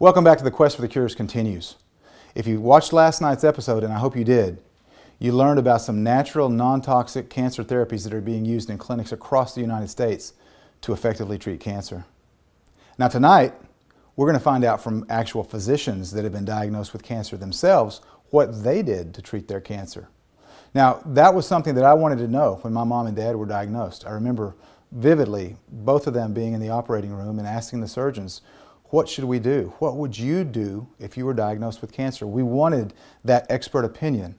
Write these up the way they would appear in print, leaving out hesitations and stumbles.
Welcome back to The Quest for the Cures continues. If you watched last night's episode, and I hope you did, you learned about some natural, non-toxic cancer therapies that are being used in clinics across the United States to effectively treat cancer. Now tonight, we're going to find out from actual physicians that have been diagnosed with cancer themselves what they did to treat their cancer. Now, that was something that I wanted to know when my mom and dad were diagnosed. I remember vividly both of them being in the operating room and asking the surgeons, what should we do? What would you do if you were diagnosed with cancer? We wanted that expert opinion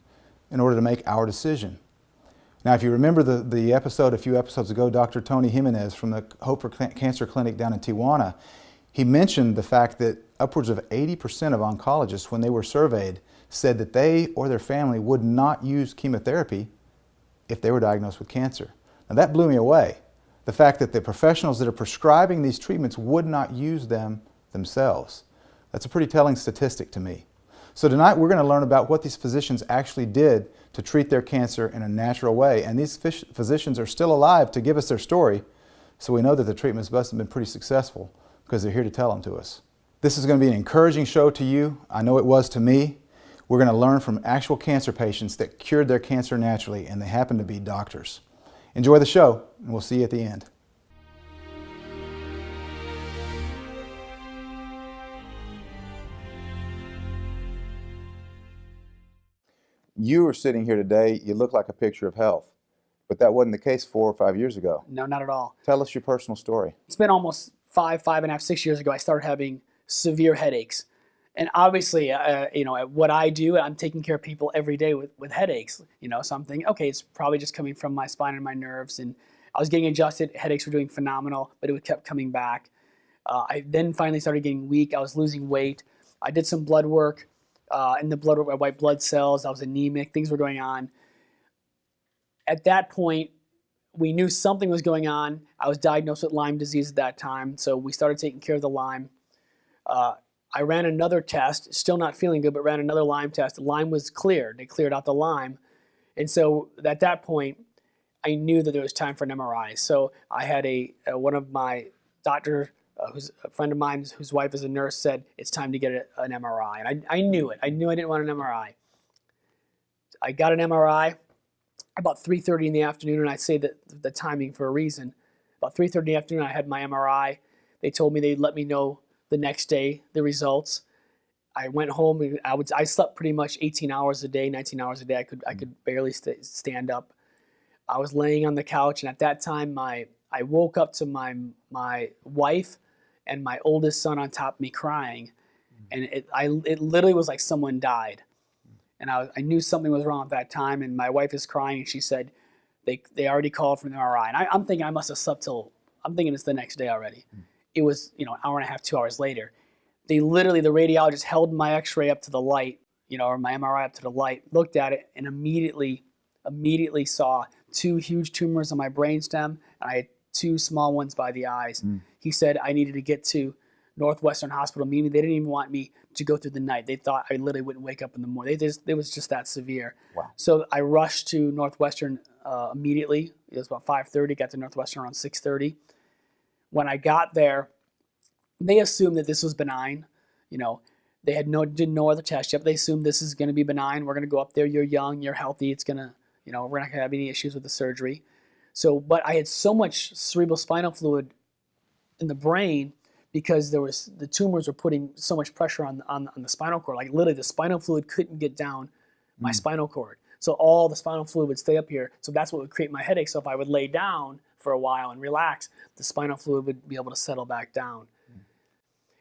in order to make our decision. Now, if you remember the episode a few episodes ago, Dr. Tony Jimenez from the Hope for Cancer Clinic down in Tijuana, he mentioned the fact that upwards of 80% of oncologists, when they were surveyed, said that they or their family would not use chemotherapy if they were diagnosed with cancer. Now that blew me away. The fact that the professionals that are prescribing these treatments would not use them themselves. That's a pretty telling statistic to me. So tonight we're going to learn about what these physicians actually did to treat their cancer in a natural way. And these physicians are still alive to give us their story, so we know that the treatments must have been pretty successful because they're here to tell them to us. This is going to be an encouraging show to you. I know it was to me. We're going to learn from actual cancer patients that cured their cancer naturally, and they happen to be doctors. Enjoy the show, and we'll see you at the end. You are sitting here today, you look like a picture of health, but that wasn't the case 4 or 5 years ago. No, not at all. Tell us your personal story. It's been almost 5.5, 6 years ago, I started having severe headaches. And obviously, what I do, I'm taking care of people every day with headaches. So I'm thinking, okay, it's probably just coming from my spine and my nerves. And I was getting adjusted. Headaches were doing phenomenal, but it kept coming back. I then finally started getting weak. I was losing weight. I did some blood work. In the blood, white blood cells. I was anemic. Things were going on. At that point, we knew something was going on. I was diagnosed with Lyme disease at that time, so we started taking care of the Lyme. I ran another test, still not feeling good, but ran another Lyme test. Lyme was cleared. They cleared out the Lyme. And so at that point, I knew that there was time for an MRI. So I had one of my doctor, who's a friend of mine, whose wife is a nurse, said, it's time to get an MRI. And I knew it. I knew I didn't want an MRI. I got an MRI about 3:30 in the afternoon, and I say that the timing for a reason. About 3:30 in the afternoon, I had my MRI. They told me they'd let me know the next day the results. I went home, and I slept pretty much 18 hours a day, 19 hours a day. I could barely stand up. I was laying on the couch, and at that time, I woke up to my wife and my oldest son on top of me crying, and it literally was like someone died. And I knew something was wrong at that time, and my wife is crying, and she said they already called for an MRI. And I'm thinking I must have slept I'm thinking it's the next day already. It was an hour and a half, 2 hours later. The radiologist held my x-ray up to the light, or my MRI up to the light, looked at it, and immediately saw 2 huge tumors on my brainstem, and I had 2 small ones by the eyes. He said I needed to get to Northwestern Hospital. Meaning they didn't even want me to go through the night. They thought I literally wouldn't wake up in the morning. It was just that severe. Wow. So I rushed to Northwestern immediately. It was about 5:30. Got to Northwestern around 6:30. When I got there, they assumed that this was benign. They did no other test yet. But they assumed this is going to be benign. We're going to go up there. You're young. You're healthy. It's gonna, we're not going to have any issues with the surgery. So, but I had so much cerebral spinal fluid in the brain because the tumors were putting so much pressure on the spinal cord. Like literally, the spinal fluid couldn't get down my spinal cord. So all the spinal fluid would stay up here. So that's what would create my headache. So if I would lay down for a while and relax, the spinal fluid would be able to settle back down.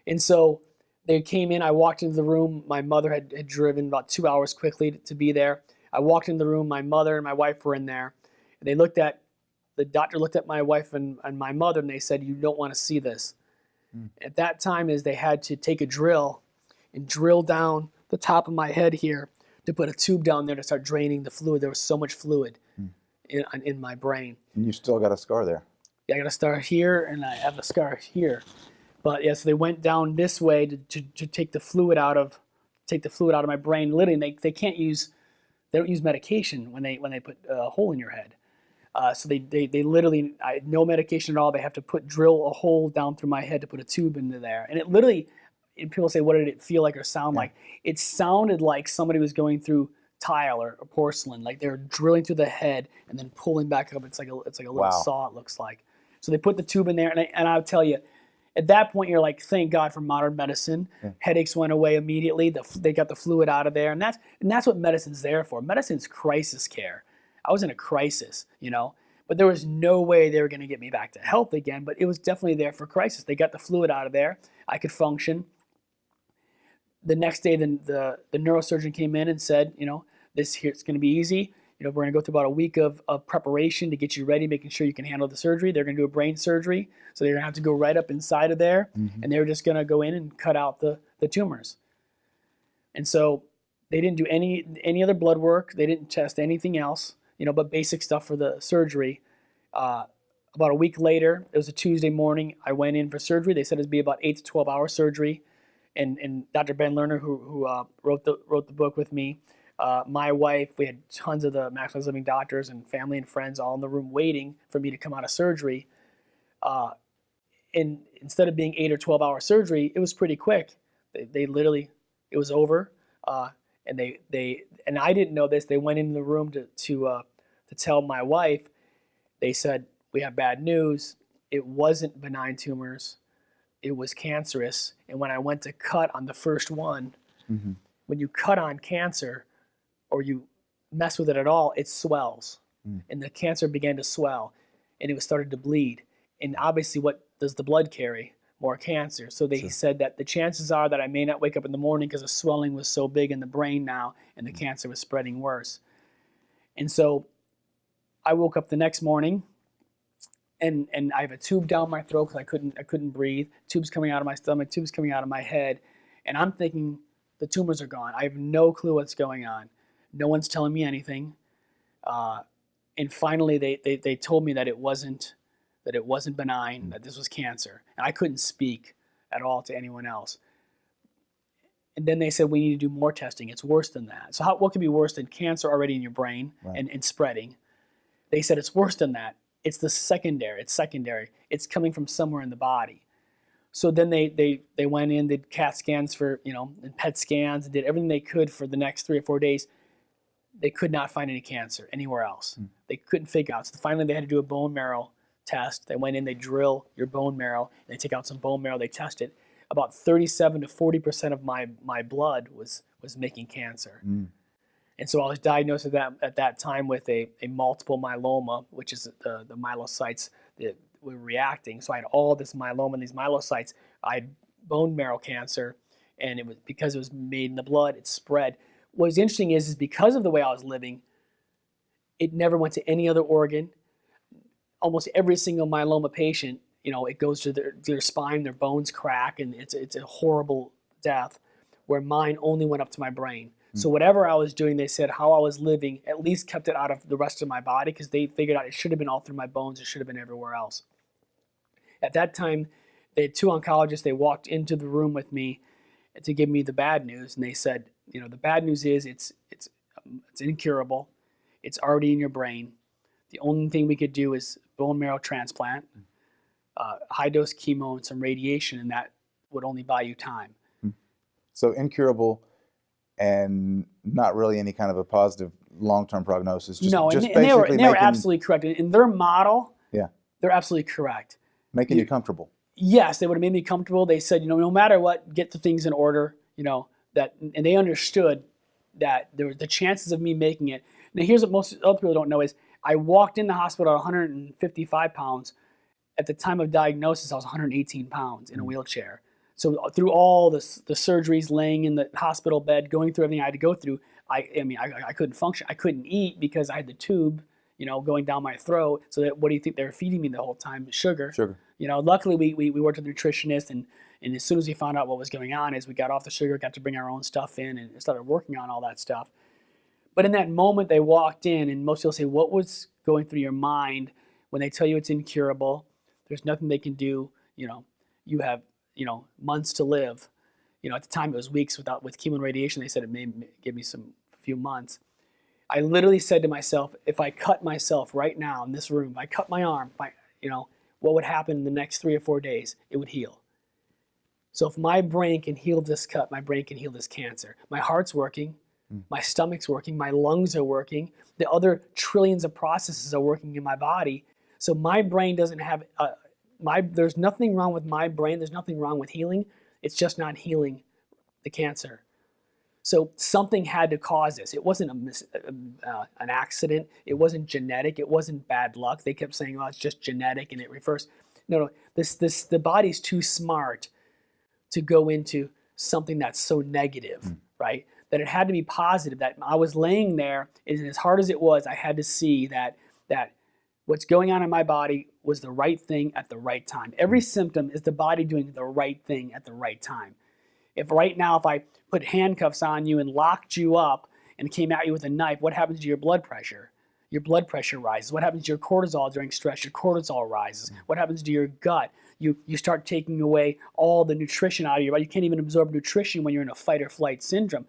And so they came in. I walked into the room. My mother had driven about 2 hours quickly to be there. I walked into the room. My mother and my wife were in there. And the doctor looked at my wife and my mother, and they said, you don't want to see this. At that time they had to take a drill and drill down the top of my head here to put a tube down there to start draining the fluid. There was so much fluid in my brain. And you still got a scar there. Yeah, I got a scar here, and I have a scar here. But yeah, so they went down this way to take the fluid out of my brain. Literally, they don't use medication when they put a hole in your head. So they literally, no medication at all. They have to drill a hole down through my head to put a tube into there. And it literally, and people say, what did it feel like or sound Yeah. like? It sounded like somebody was going through tile or porcelain, like they were drilling through the head and then pulling back up. It's like a little Wow. saw, it looks like. So they put the tube in there, and I'll tell you, at that point, you're like, thank God for modern medicine. Yeah. Headaches went away immediately. They got the fluid out of there, and that's what medicine's there for. Medicine's crisis care. I was in a crisis, but there was no way they were going to get me back to health again. But it was definitely there for crisis. They got the fluid out of there. I could function. The next day, the neurosurgeon came in and said, this here it's going to be easy. We're going to go through about a week of preparation to get you ready, making sure you can handle the surgery. They're going to do a brain surgery, so they're going to have to go right up inside of there, and they're just going to go in and cut out the tumors. And so they didn't do any other blood work. They didn't test anything else, but basic stuff for the surgery. About a week later, it was a Tuesday morning, I went in for surgery. They said it'd be about 8 to 12 hour surgery. And Dr. Ben Lerner, who wrote the book with me, my wife, we had tons of the Maximized Living doctors and family and friends all in the room waiting for me to come out of surgery. And instead of being 8 or 12 hour surgery, it was pretty quick. They literally, it was over. And and I didn't know this. They went into the room to tell my wife. They said, we have bad news. It wasn't benign tumors. It was cancerous. And when I went to cut on the first one, when you cut on cancer or you mess with it at all, it swells. And the cancer began to swell and it was started to bleed. And obviously, what does the blood carry? More cancer. So they said that the chances are that I may not wake up in the morning because the swelling was so big in the brain now and the cancer was spreading worse. And so I woke up the next morning and I have a tube down my throat because I couldn't breathe. Tubes coming out of my stomach, tubes coming out of my head. And I'm thinking the tumors are gone. I have no clue what's going on. No one's telling me anything. And finally they told me that it wasn't benign, that this was cancer. And I couldn't speak at all to anyone else. And then they said, we need to do more testing. It's worse than that. So what could be worse than cancer already in your brain and spreading? They said it's worse than that. It's secondary. It's coming from somewhere in the body. So then they went in, did CAT scans and PET scans, and did everything they could for the next 3 or 4 days. They could not find any cancer anywhere else. They couldn't figure out. So finally they had to do a bone marrow test. They went in, they drill your bone marrow, they take out some bone marrow, they test it. About 37 to 40% of my blood was making cancer. And so I was diagnosed at that time with a multiple myeloma, which is the myelocytes that were reacting. So I had all this myeloma and these myelocytes. I had bone marrow cancer, and it was because it was made in the blood, it spread. What was interesting is because of the way I was living, it never went to any other organ. Almost every single myeloma patient, it goes to their spine, their bones crack, and it's a horrible death, where mine only went up to my brain. So whatever I was doing, they said how I was living at least kept it out of the rest of my body, because they figured out it should have been all through my bones. It should have been everywhere else. At that time, they had 2 oncologists. They walked into the room with me to give me the bad news, and they said, the bad news is it's incurable. It's already in your brain. The only thing we could do is bone marrow transplant, high dose chemo, and some radiation, and that would only buy you time. So incurable, and not really any kind of a positive long-term prognosis. No, and they were absolutely correct. In their model, they're absolutely correct. Making you comfortable. Yes, they would have made me comfortable. They said, no matter what, get the things in order, and they understood that there were the chances of me making it. Now, here's what most other people don't know is I walked in the hospital at 155 pounds. At the time of diagnosis, I was 118 pounds in a wheelchair. So through all the surgeries, laying in the hospital bed, going through everything I had to go through, I couldn't function. I couldn't eat because I had the tube, going down my throat. So what do you think they were feeding me the whole time? Sugar. Luckily we worked with a nutritionist, and as soon as we found out what was going on, is we got off the sugar, got to bring our own stuff in, and started working on all that stuff. But in that moment they walked in, and most people say, what was going through your mind when they tell you it's incurable? There's nothing they can do. You have months to live. At the time it was weeks with chemo and radiation. They said it may give me a few months. I literally said to myself, if I cut myself right now in this room, if I cut my arm, what would happen in the next 3 or 4 days? It would heal. So if my brain can heal this cut, my brain can heal this cancer. My heart's working, my stomach's working, my lungs are working, the other trillions of processes are working in my body. So my brain doesn't have, there's nothing wrong with my brain, there's nothing wrong with healing, it's just not healing the cancer. So something had to cause this. It wasn't an accident, it wasn't genetic, it wasn't bad luck. They kept saying, oh, it's just genetic and it refers. No, the body's too smart to go into something that's so negative, right? That it had to be positive. That I was laying there, and as hard as it was, I had to see that what's going on in my body was the right thing at the right time. Every symptom is the body doing the right thing at the right time. If right now, if I put handcuffs on you and locked you up and came at you with a knife, what happens to your blood pressure? Your blood pressure rises. What happens to your cortisol during stress? Your cortisol rises. What happens to your gut? You start taking away all the nutrition out of your body. You can't even absorb nutrition when you're in a fight or flight syndrome.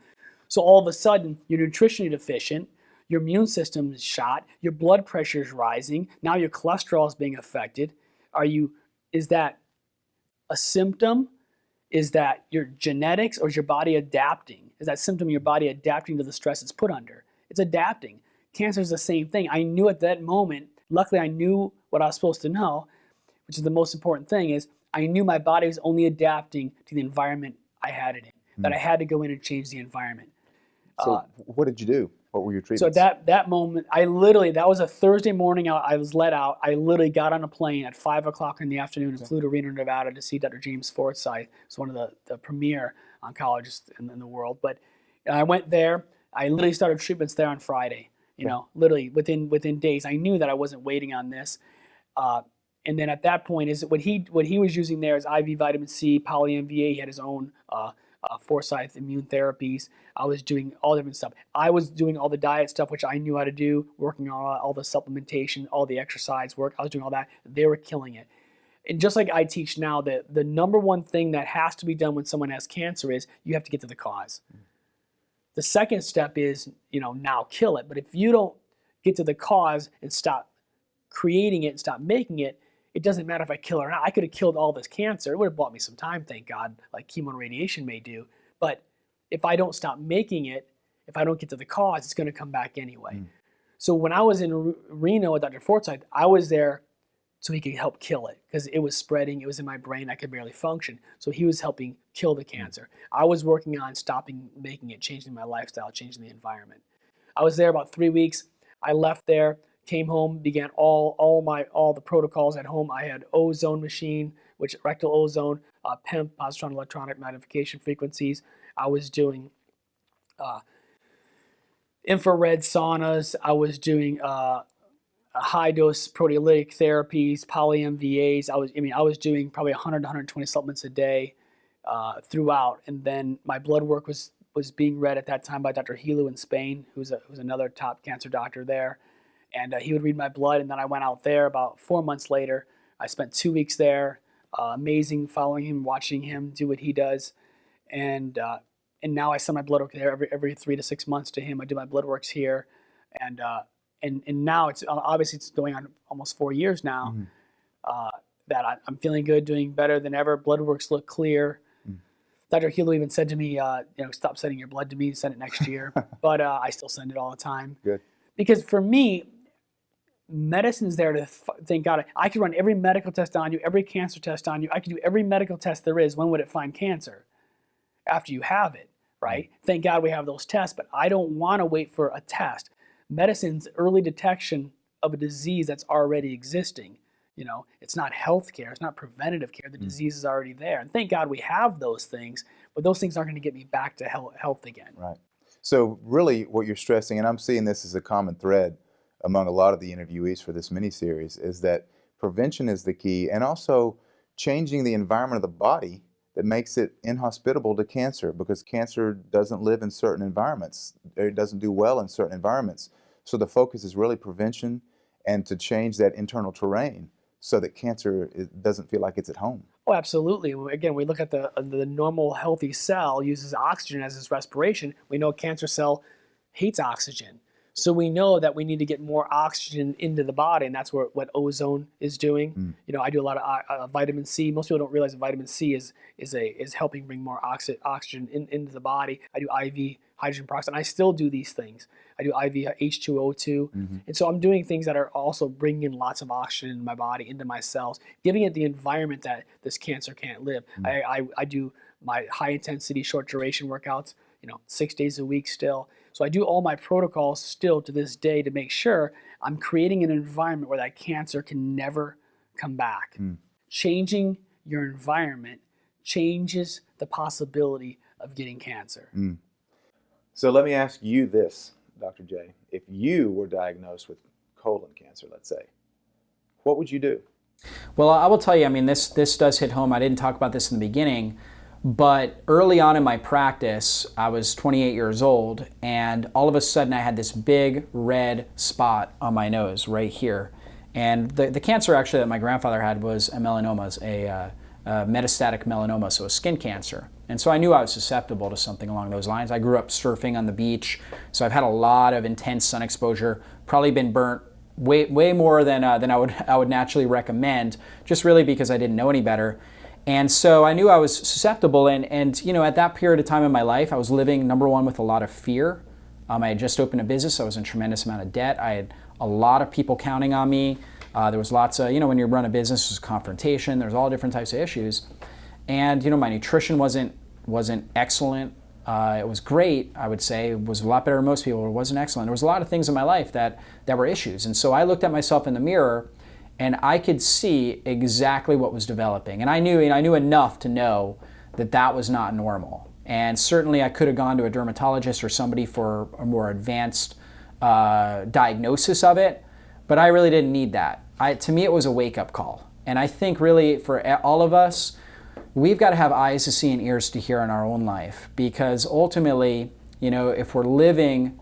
So all of a sudden, you're nutritionally deficient, your immune system is shot, your blood pressure is rising, now your cholesterol is being affected. Is that a symptom? Is that your genetics, or is your body adapting? Is that symptom of your body adapting to the stress it's put under? It's adapting. Cancer is the same thing. I knew at that moment, luckily I knew what I was supposed to know, which is the most important thing, is I knew my body was only adapting to the environment I had it in, that I had to go in and change the environment. So what did you do? What were your treatments? So that moment, that was a Thursday morning, I was let out. I literally got on a plane at 5 o'clock in the afternoon and flew to Reno, Nevada to see Dr. James Forsythe. He's one of the premier oncologists in the world. But I went there. I literally started treatments there on Friday. Literally within days. I knew that I wasn't waiting on this. And then at that point, what he was using there is IV vitamin C, poly-MVA. He had his own Forsythe immune therapies. I was doing all different stuff. I was doing all the diet stuff, which I knew how to do, working on all the supplementation, all the exercise work. I was doing all that. They were killing it. And just like I teach now, the number one thing that has to be done when someone has cancer is you have to get to the cause. The second step is, now kill it. But if you don't get to the cause and stop creating it and stop making it, it doesn't matter if I kill it or not. I could have killed all this cancer. It would have bought me some time, thank God, like chemo and radiation may do. But if I don't stop making it, if I don't get to the cause, it's going to come back anyway. So when I was in Reno with Dr. Forsythe, I was there so he could help kill it because it was spreading. It was in my brain. I could barely function. So he was helping kill the cancer. I was working on stopping making it, changing my lifestyle, changing the environment. I was there about 3 weeks. I left there, came home, began all the protocols at home. I had ozone machine, which rectal ozone, PEMF, positron electronic magnification frequencies. I was doing infrared saunas. I was doing high dose proteolytic therapies, poly-MVAs. I was doing probably 100 to 120 supplements a day throughout. And then my blood work was being read at that time by Dr. Helu in Spain, who's another top cancer doctor there. And he would read my blood, and then I went out there about 4 months later. I spent 2 weeks there, amazing, following him, watching him do what he does. And now I send my blood work there every 3 to 6 months to him. I do my blood works here. And now it's obviously it's going on almost 4 years now that I'm feeling good, doing better than ever. Blood works look clear. Dr. Helu even said to me, stop sending your blood to me, send it next year. But I still send it all the time. Good. Because for me, medicine's there to, thank God, I could run every medical test on you, every cancer test on you. I could do every medical test there is. When would it find cancer? After you have it, right? Thank God we have those tests, but I don't want to wait for a test. Medicine's early detection of a disease that's already existing. It's not healthcare, it's not preventative care. The disease is already there. And thank God we have those things, but those things aren't going to get me back to health again. Right. So really what you're stressing, and I'm seeing this as a common thread among a lot of the interviewees for this mini-series, is that prevention is the key, and also changing the environment of the body that makes it inhospitable to cancer, because cancer doesn't live in certain environments. It doesn't do well in certain environments. So the focus is really prevention and to change that internal terrain so that cancer doesn't feel like it's at home. Oh, absolutely. Again, we look at the normal healthy cell uses oxygen as its respiration. We know a cancer cell hates oxygen. So we know that we need to get more oxygen into the body, and that's what ozone is doing. You know, I do a lot of vitamin C. Most people don't realize that vitamin C is helping bring more oxygen into the body. I do IV hydrogen peroxide, and I still do these things. I do IV H2O2, and so I'm doing things that are also bringing in lots of oxygen in my body, into my cells, giving it the environment that this cancer can't live. I do my high intensity, short duration workouts, 6 days a week still. So I do all my protocols still to this day to make sure I'm creating an environment where that cancer can never come back. Changing your environment changes the possibility of getting cancer. So let me ask you this, Dr. J. If you were diagnosed with colon cancer, let's say, what would you do? Well, I will tell you, I mean, this does hit home. I didn't talk about this in the beginning, but early on in my practice, I was 28 years old, and all of a sudden I had this big red spot on my nose right here. And the cancer actually that my grandfather had was a melanoma, a metastatic melanoma, so a skin cancer. And so I knew I was susceptible to something along those lines. I grew up surfing on the beach, so I've had a lot of intense sun exposure, probably been burnt way more than I would naturally recommend, just really because I didn't know any better. And so I knew I was susceptible, and at that period of time in my life, I was living, number one, with a lot of fear. I had just opened a business, so I was in a tremendous amount of debt. I had a lot of people counting on me. There was lots of, when you run a business, there's confrontation, there's all different types of issues. And my nutrition wasn't excellent. It was great, I would say. It was a lot better than most people, but it wasn't excellent. There was a lot of things in my life that were issues. And so I looked at myself in the mirror, and I could see exactly what was developing. And I knew enough to know that was not normal. And certainly I could have gone to a dermatologist or somebody for a more advanced diagnosis of it, but I really didn't need that. To me, it was a wake-up call. And I think really for all of us, we've got to have eyes to see and ears to hear in our own life, because ultimately, if we're living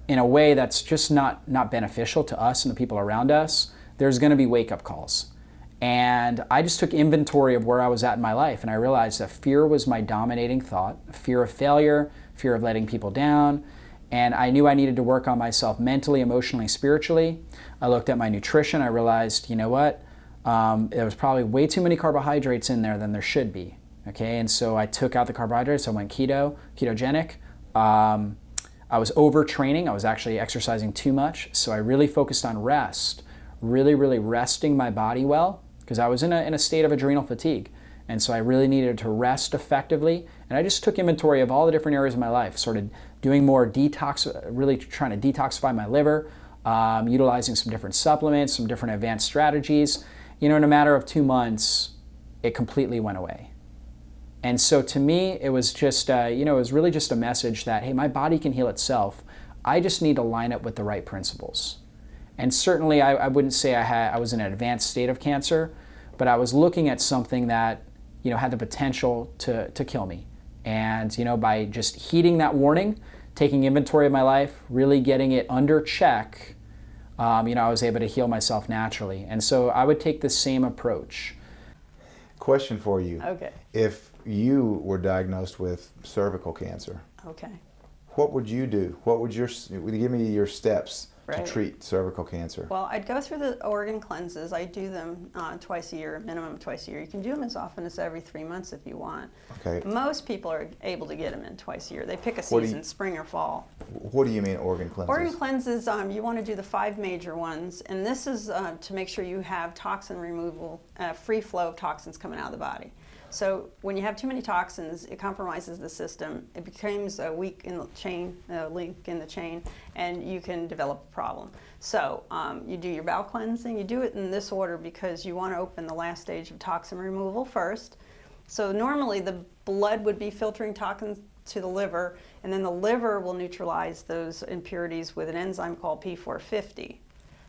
in a way that's just not beneficial to us and the people around us, there's going to be wake-up calls. And I just took inventory of where I was at in my life, and I realized that fear was my dominating thought, fear of failure, fear of letting people down, and I knew I needed to work on myself mentally, emotionally, spiritually. I looked at my nutrition. I realized, there was probably way too many carbohydrates in there than there should be, okay? And so I took out the carbohydrates. I went ketogenic. I was overtraining. I was actually exercising too much, so I really focused on rest, really resting my body well, because I was in a state of adrenal fatigue. And so I really needed to rest effectively. And I just took inventory of all the different areas of my life, sort of doing more detox, really trying to detoxify my liver, utilizing some different supplements, some different advanced strategies. In a matter of 2 months, it completely went away. And so to me, it was just, it was really just a message that, hey, my body can heal itself. I just need to line up with the right principles. And certainly, I wouldn't say I was in an advanced state of cancer, but I was looking at something that, had the potential to kill me. And, by just heeding that warning, taking inventory of my life, really getting it under check, I was able to heal myself naturally. And so I would take the same approach. Question for you. Okay. If you were diagnosed with cervical cancer, Okay. what would you do? Would you give me your steps Right. to treat cervical cancer? Well, I'd go through the organ cleanses. I do them twice a year, minimum twice a year. You can do them as often as every 3 months if you want. Okay. Most people are able to get them in twice a year. They pick a What do season, you- spring or fall. What do you mean organ cleanses? Organ cleanses, you want to do the 5 major ones, and this is to make sure you have toxin removal, free flow of toxins coming out of the body. So when you have too many toxins, it compromises the system. It becomes a weak in the chain, a link in the chain, and you can develop a problem. So you do your bowel cleansing. You do it in this order because you want to open the last stage of toxin removal first. So normally the blood would be filtering toxins to the liver, and then the liver will neutralize those impurities with an enzyme called P450.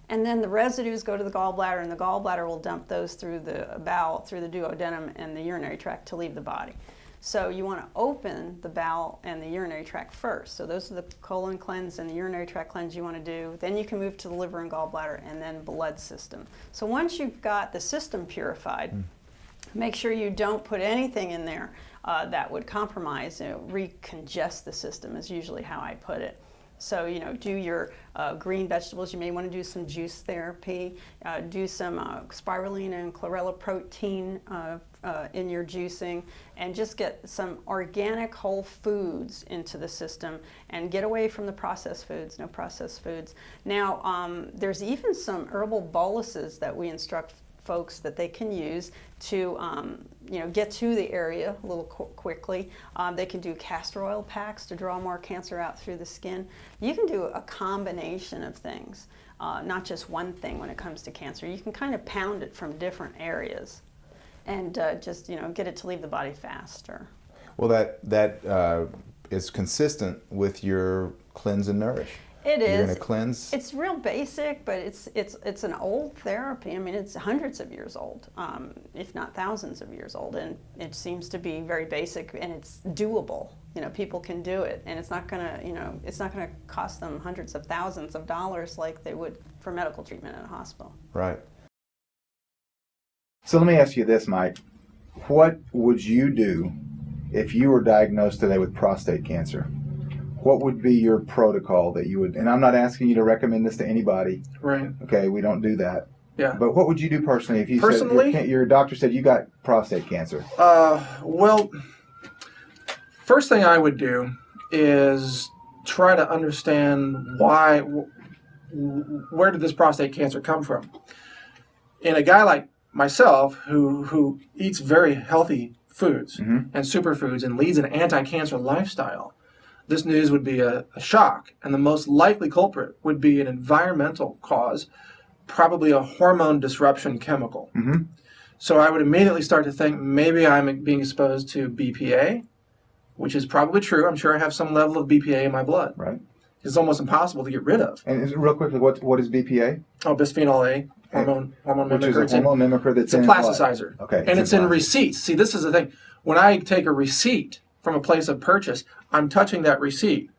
And then the residues go to the gallbladder, and the gallbladder will dump those through the bowel, through the duodenum and the urinary tract to leave the body. So you want to open the bowel and the urinary tract first. So those are the colon cleanse and the urinary tract cleanse you want to do. Then you can move to the liver and gallbladder and then blood system. So once you've got the system purified, make sure you don't put anything in there that would compromise, recongest the system is usually how I put it. So, do your green vegetables. You may want to do some juice therapy, do some spirulina and chlorella protein in your juicing, and just get some organic whole foods into the system and get away from the processed foods, no processed foods. Now, there's even some herbal boluses that we instruct folks that they can use to get to the area a little quickly. They can do castor oil packs to draw more cancer out through the skin. You can do a combination of things, not just one thing when it comes to cancer. You can kind of pound it from different areas and just get it to leave the body faster. Well, that is consistent with your cleanse and nourish. It You're is. going to cleanse. It's real basic, but it's an old therapy. I mean, it's hundreds of years old, if not thousands of years old, and it seems to be very basic and it's doable. People can do it, and it's not gonna cost them hundreds of thousands of dollars like they would for medical treatment in a hospital. Right. So let me ask you this, Mike. What would you do if you were diagnosed today with prostate cancer? What would be your protocol that you would, and I'm not asking you to recommend this to anybody. Right. Okay, we don't do that. Yeah. But what would you do personally if you Personally? said your doctor said you got prostate cancer? Well, first thing I would do is try to understand where did this prostate cancer come from? In a guy like myself who eats very healthy foods and superfoods and leads an anti-cancer lifestyle, this news would be a shock, and the most likely culprit would be an environmental cause, probably a hormone disruption chemical. So I would immediately start to think maybe I'm being exposed to BPA, which is probably true. I'm sure I have some level of BPA in my blood. Right. It's almost impossible to get rid of. And real quickly, what is BPA? Oh, bisphenol A, hormone Which mimicker. is a hormone mimicker that's It's a in what? plasticizer. Okay. And it's in plastic. receipts. See, this is the thing. When I take a receipt from a place of purchase, I'm touching that receipt,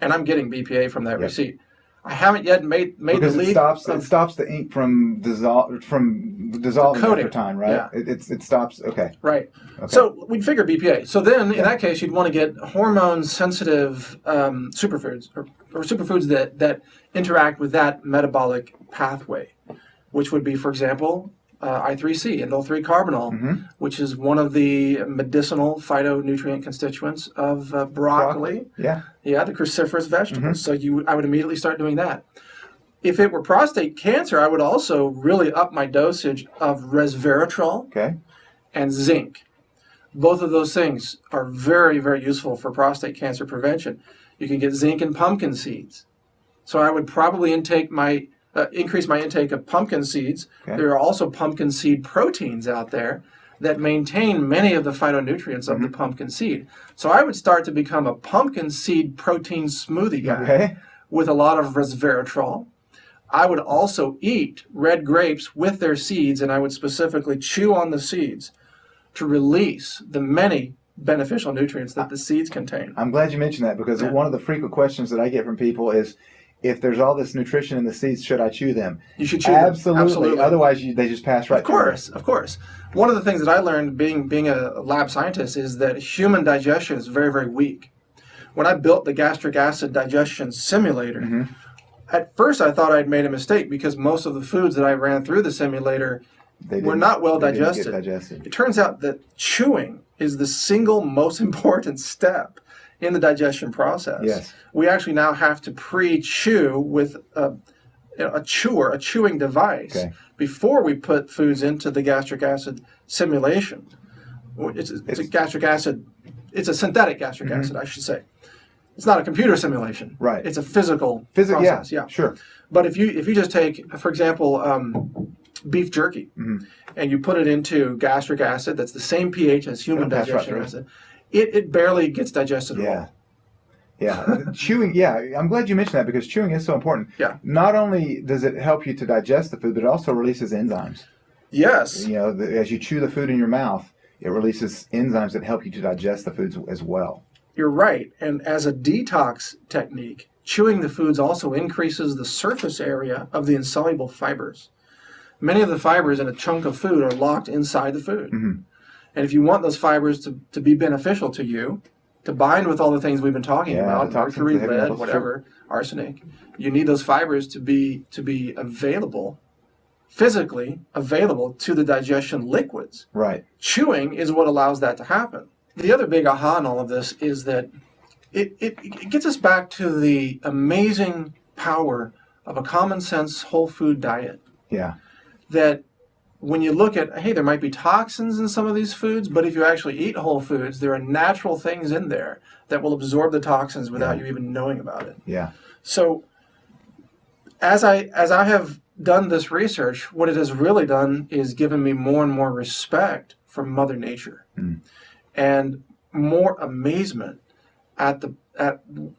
and I'm getting BPA from that receipt. I haven't yet made Because the it leap. stops the ink from dissolving coating. after time, right? Yeah. It stops. Okay. Right. So we'd figure BPA. So then, in that case, you'd want to get hormone-sensitive superfoods or superfoods that interact with that metabolic pathway, which would be, for example, I3C, indole 3-carbinol, which is one of the medicinal phytonutrient constituents of broccoli. Yeah. Yeah, the cruciferous vegetables. So I would immediately start doing that. If it were prostate cancer, I would also really up my dosage of resveratrol Okay. and zinc. Both of those things are very, very useful for prostate cancer prevention. You can get zinc in pumpkin seeds. So I would probably increase my intake of pumpkin seeds. Okay. There are also pumpkin seed proteins out there that maintain many of the phytonutrients of the pumpkin seed. So I would start to become a pumpkin seed protein smoothie guy Okay. with a lot of resveratrol. I would also eat red grapes with their seeds, and I would specifically chew on the seeds to release the many beneficial nutrients that the seeds contain. I'm glad you mentioned that because one of the frequent questions that I get from people is, if there's all this nutrition in the seeds, should I chew them? You should chew them. Absolutely. Otherwise, they just pass right Of course, of course. One of the things that I learned being a lab scientist is that human digestion is very, very weak. When I built the gastric acid digestion simulator, at first I thought I'd made a mistake because most of the foods that I ran through the simulator were not well they didn't get digested. digested. It turns out that chewing is the single most important step in the digestion process. Yes. We actually now have to pre-chew with a chewing device before we put foods into the gastric acid simulation. It's a gastric acid. It's a synthetic gastric acid, I should say. It's not a computer simulation. Right. It's a physical process. Yeah, sure. But if you just take, for example, beef jerky, and you put it into gastric acid, that's the same pH as human It'll pass right digestion through. acid. It barely gets digested at all. Yeah. Chewing, I'm glad you mentioned that because chewing is so important. Yeah. Not only does it help you to digest the food, but it also releases enzymes. Yes. As you chew the food in your mouth, it releases enzymes that help you to digest the foods as well. You're right. And as a detox technique, chewing the foods also increases the surface area of the insoluble fibers. Many of the fibers in a chunk of food are locked inside the food. And if you want those fibers to be beneficial to you, to bind with all the things we've been talking Yeah, about, the toxins, mercury, the heavy lead, metals, whatever, arsenic. You need those fibers to be available, physically available to the digestion liquids. Right. Chewing is what allows that to happen. The other big aha in all of this is that it gets us back to the amazing power of a common sense whole food diet. Yeah. That when you look at, hey, there might be toxins in some of these foods, but if you actually eat whole foods, there are natural things in there that will absorb the toxins without you even knowing about it. Yeah. So as I have done this research, what it has really done is given me more and more respect for Mother Nature and more amazement at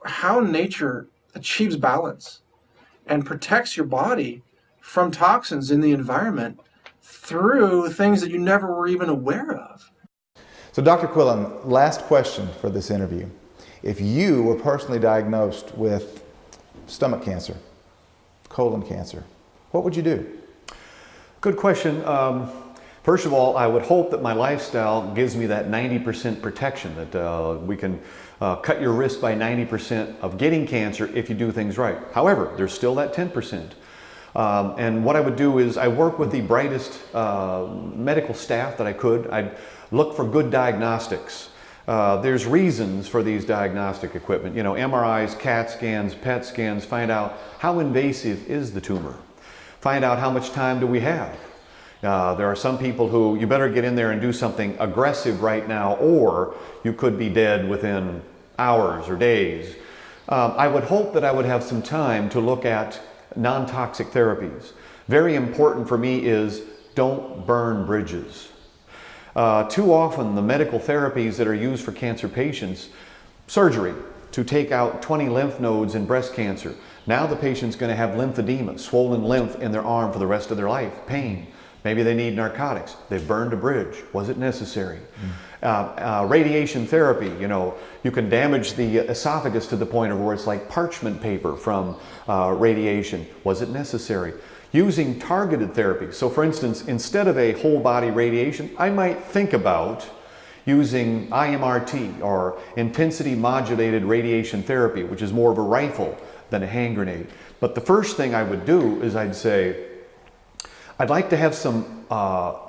how nature achieves balance and protects your body from toxins in the environment through things that you never were even aware of. So Dr. Quillen, last question for this interview. If you were personally diagnosed with stomach cancer, colon cancer, what would you do? Good question. First of all, I would hope that my lifestyle gives me that 90% protection, that we can cut your risk by 90% of getting cancer if you do things right. However, there's still that 10%. And what I would do is I work with the brightest medical staff that I could. I'd look for good diagnostics. There's reasons for these diagnostic equipment. You know, MRIs, CAT scans, PET scans, find out how invasive is the tumor. Find out how much time do we have. There are some people who you better get in there and do something aggressive right now, or you could be dead within hours or days. I would hope that I would have some time to look at non-toxic therapies. Very important for me is don't burn bridges. Too often the medical therapies that are used for cancer patients, surgery to take out 20 lymph nodes in breast cancer. Now the patient's going to have lymphedema, swollen lymph in their arm for the rest of their life, pain. Maybe they need narcotics. They've burned a bridge. Was it necessary? Radiation therapy, you know, you can damage the esophagus to the point of where it's like parchment paper from radiation. Was it necessary? Using targeted therapy. So for instance, instead of a whole body radiation, I might think about using IMRT or intensity modulated radiation therapy, which is more of a rifle than a hand grenade. But the first thing I would do is I'd say, I'd like to have some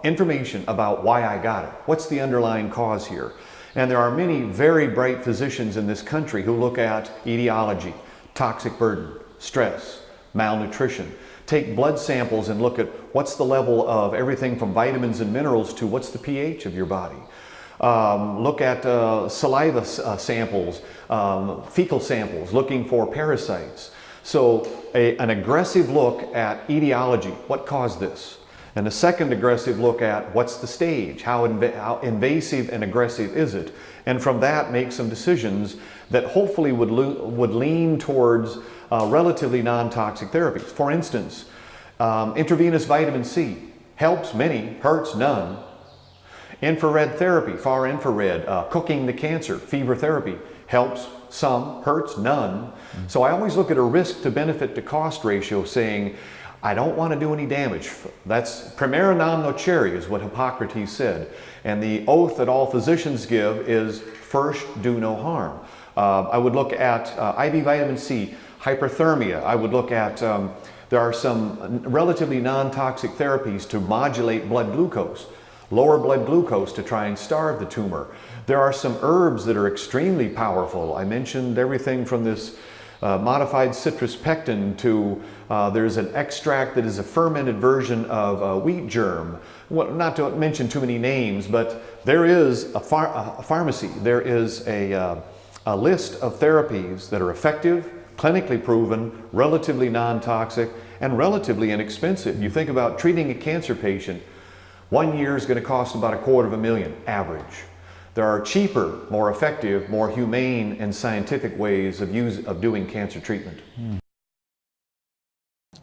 information about why I got it. What's the underlying cause here? And there are many very bright physicians in this country who look at etiology, toxic burden, stress, malnutrition. Take blood samples and look at what's the level of everything from vitamins and minerals to what's the pH of your body. Look at saliva samples, fecal samples, looking for parasites. So an aggressive look at etiology, what caused this? And a second aggressive look at what's the stage, how invasive and aggressive is it? And from that make some decisions that hopefully would lean towards relatively non-toxic therapies. For instance, intravenous vitamin C helps many, hurts none. Infrared therapy, far infrared, cooking the cancer, fever therapy, helps some, hurts none. So I always look at a risk to benefit to cost ratio, saying, I don't want to do any damage. That's primera non nocere is what Hippocrates said. And the oath that all physicians give is first do no harm. I would look at IV vitamin C, hyperthermia. I would look at, there are some relatively non-toxic therapies to modulate blood glucose. Lower blood glucose to try and starve the tumor. There are some herbs that are extremely powerful. I mentioned everything from this modified citrus pectin to there's an extract that is a fermented version of wheat germ. Well, not to mention too many names, but there is a pharmacy. There is a list of therapies that are effective, clinically proven, relatively non-toxic, and relatively inexpensive. You think about treating a cancer patient, 1 year is going to cost about $250,000 average. There are cheaper, more effective, more humane and scientific ways of doing cancer treatment.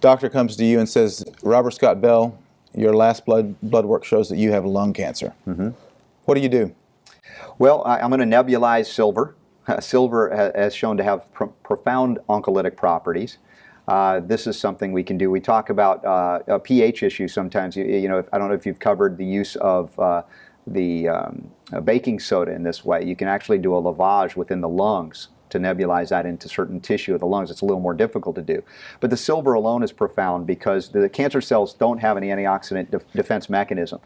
Doctor comes to you and says, Robert Scott Bell, your last blood work shows that you have lung cancer. What do you do? Well, I'm going to nebulize silver. Silver has shown to have profound oncolytic properties. This is something we can do. We talk about a pH issue sometimes. You know, I don't know if you've covered the use of baking soda in this way. You can actually do a lavage within the lungs to nebulize that into certain tissue of the lungs. It's a little more difficult to do. But the silver alone is profound because the cancer cells don't have an antioxidant defense mechanism.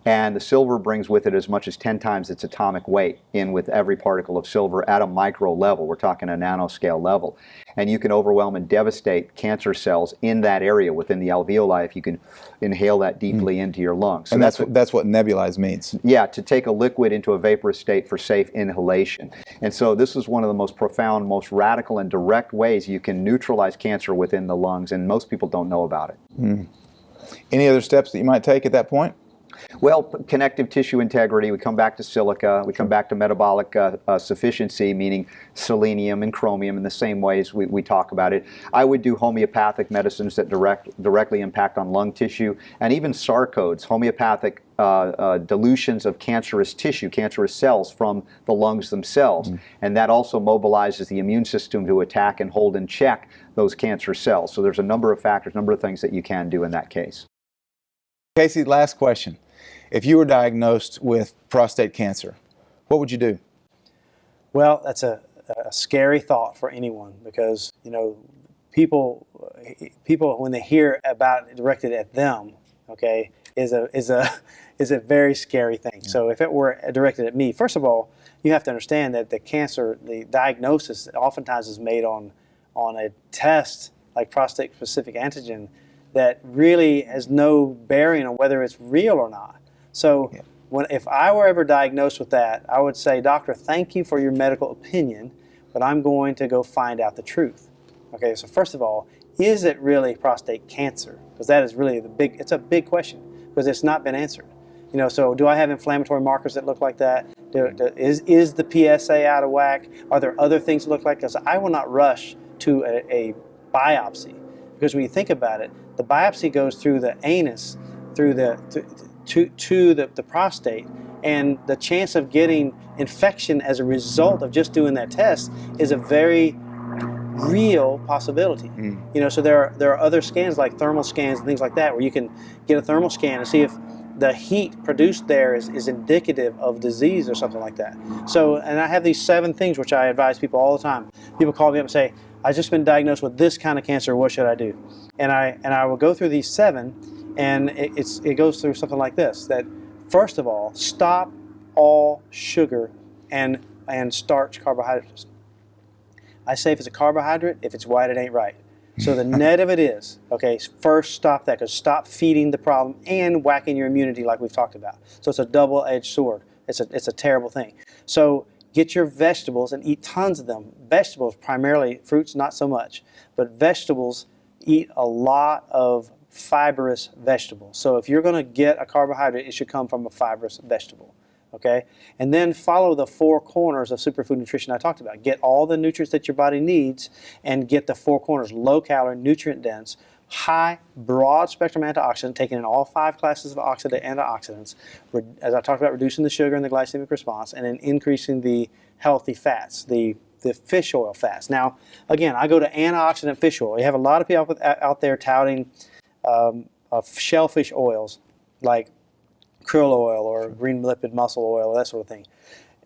And the silver brings with it as much as 10 times its atomic weight in with every particle of silver at a micro level. We're talking a nanoscale level. And you can overwhelm and devastate cancer cells in that area within the alveoli if you can inhale that deeply into your lungs. So And that's what nebulize means. yeah, to take a liquid into a vaporous state for safe inhalation. And so this is one of the most profound, most radical and direct ways you can neutralize cancer within the lungs, and most people don't know about it. Any other steps that you might take at that point? Well, connective tissue integrity, we come back to silica, we come back to metabolic sufficiency, meaning selenium and chromium in the same ways we talk about it. I would do homeopathic medicines that directly impact on lung tissue, and even sarcodes, homeopathic dilutions of cancerous tissue, cancerous cells from the lungs themselves. And that also mobilizes the immune system to attack and hold in check those cancer cells. So there's a number of factors, number of things that you can do in that case. Casey, last question. If you were diagnosed with prostate cancer, what would you do? Well, that's a scary thought for anyone because, you know, people when they hear about it directed at them, okay, is a very scary thing. Yeah. So if it were directed at me, first of all, you have to understand that the cancer, the diagnosis oftentimes is made on a test like prostate-specific antigen that really has no bearing on whether it's real or not. So if I were ever diagnosed with that, I would say, doctor, thank you for your medical opinion, but I'm going to go find out the truth. Okay, so first of all, is it really prostate cancer? Because that is really it's a big question because it's not been answered. You know, so do I have inflammatory markers that look like that? Is the PSA out of whack? Are there other things that look like this? I will not rush to a biopsy because when you think about it, the biopsy goes through the anus, through to the prostate, and the chance of getting infection as a result of just doing that test is a very real possibility. You know, so there are other scans like thermal scans and things like that where you can get a thermal scan and see if the heat produced there is indicative of disease or something like that. So, and I have these 7 things which I advise people all the time. People call me up and say, I've just been diagnosed with this kind of cancer, what should I do? And I will go through these 7, and it goes through something like this, that first of all, stop all sugar and starch carbohydrates. I say if it's a carbohydrate, if it's white, it ain't right. So the net of it is, okay, first stop that, because stop feeding the problem and whacking your immunity like we've talked about. So it's a double-edged sword. It's a terrible thing. So get your vegetables and eat tons of them. Vegetables, primarily, fruits not so much, but vegetables, eat a lot of fibrous vegetables. So if you're going to get a carbohydrate, it should come from a fibrous vegetable. Okay, and then follow the 4 corners of superfood nutrition I talked about. Get all the nutrients that your body needs and get the 4 corners: low calorie, nutrient dense, high, broad spectrum antioxidant, taking in all 5 classes of antioxidants, as I talked about, reducing the sugar and the glycemic response, and then increasing the healthy fats, the fish oil fats. Now, again, I go to antioxidant fish oil. You have a lot of people out there touting shellfish oils like krill oil or green lipid mussel oil, that sort of thing.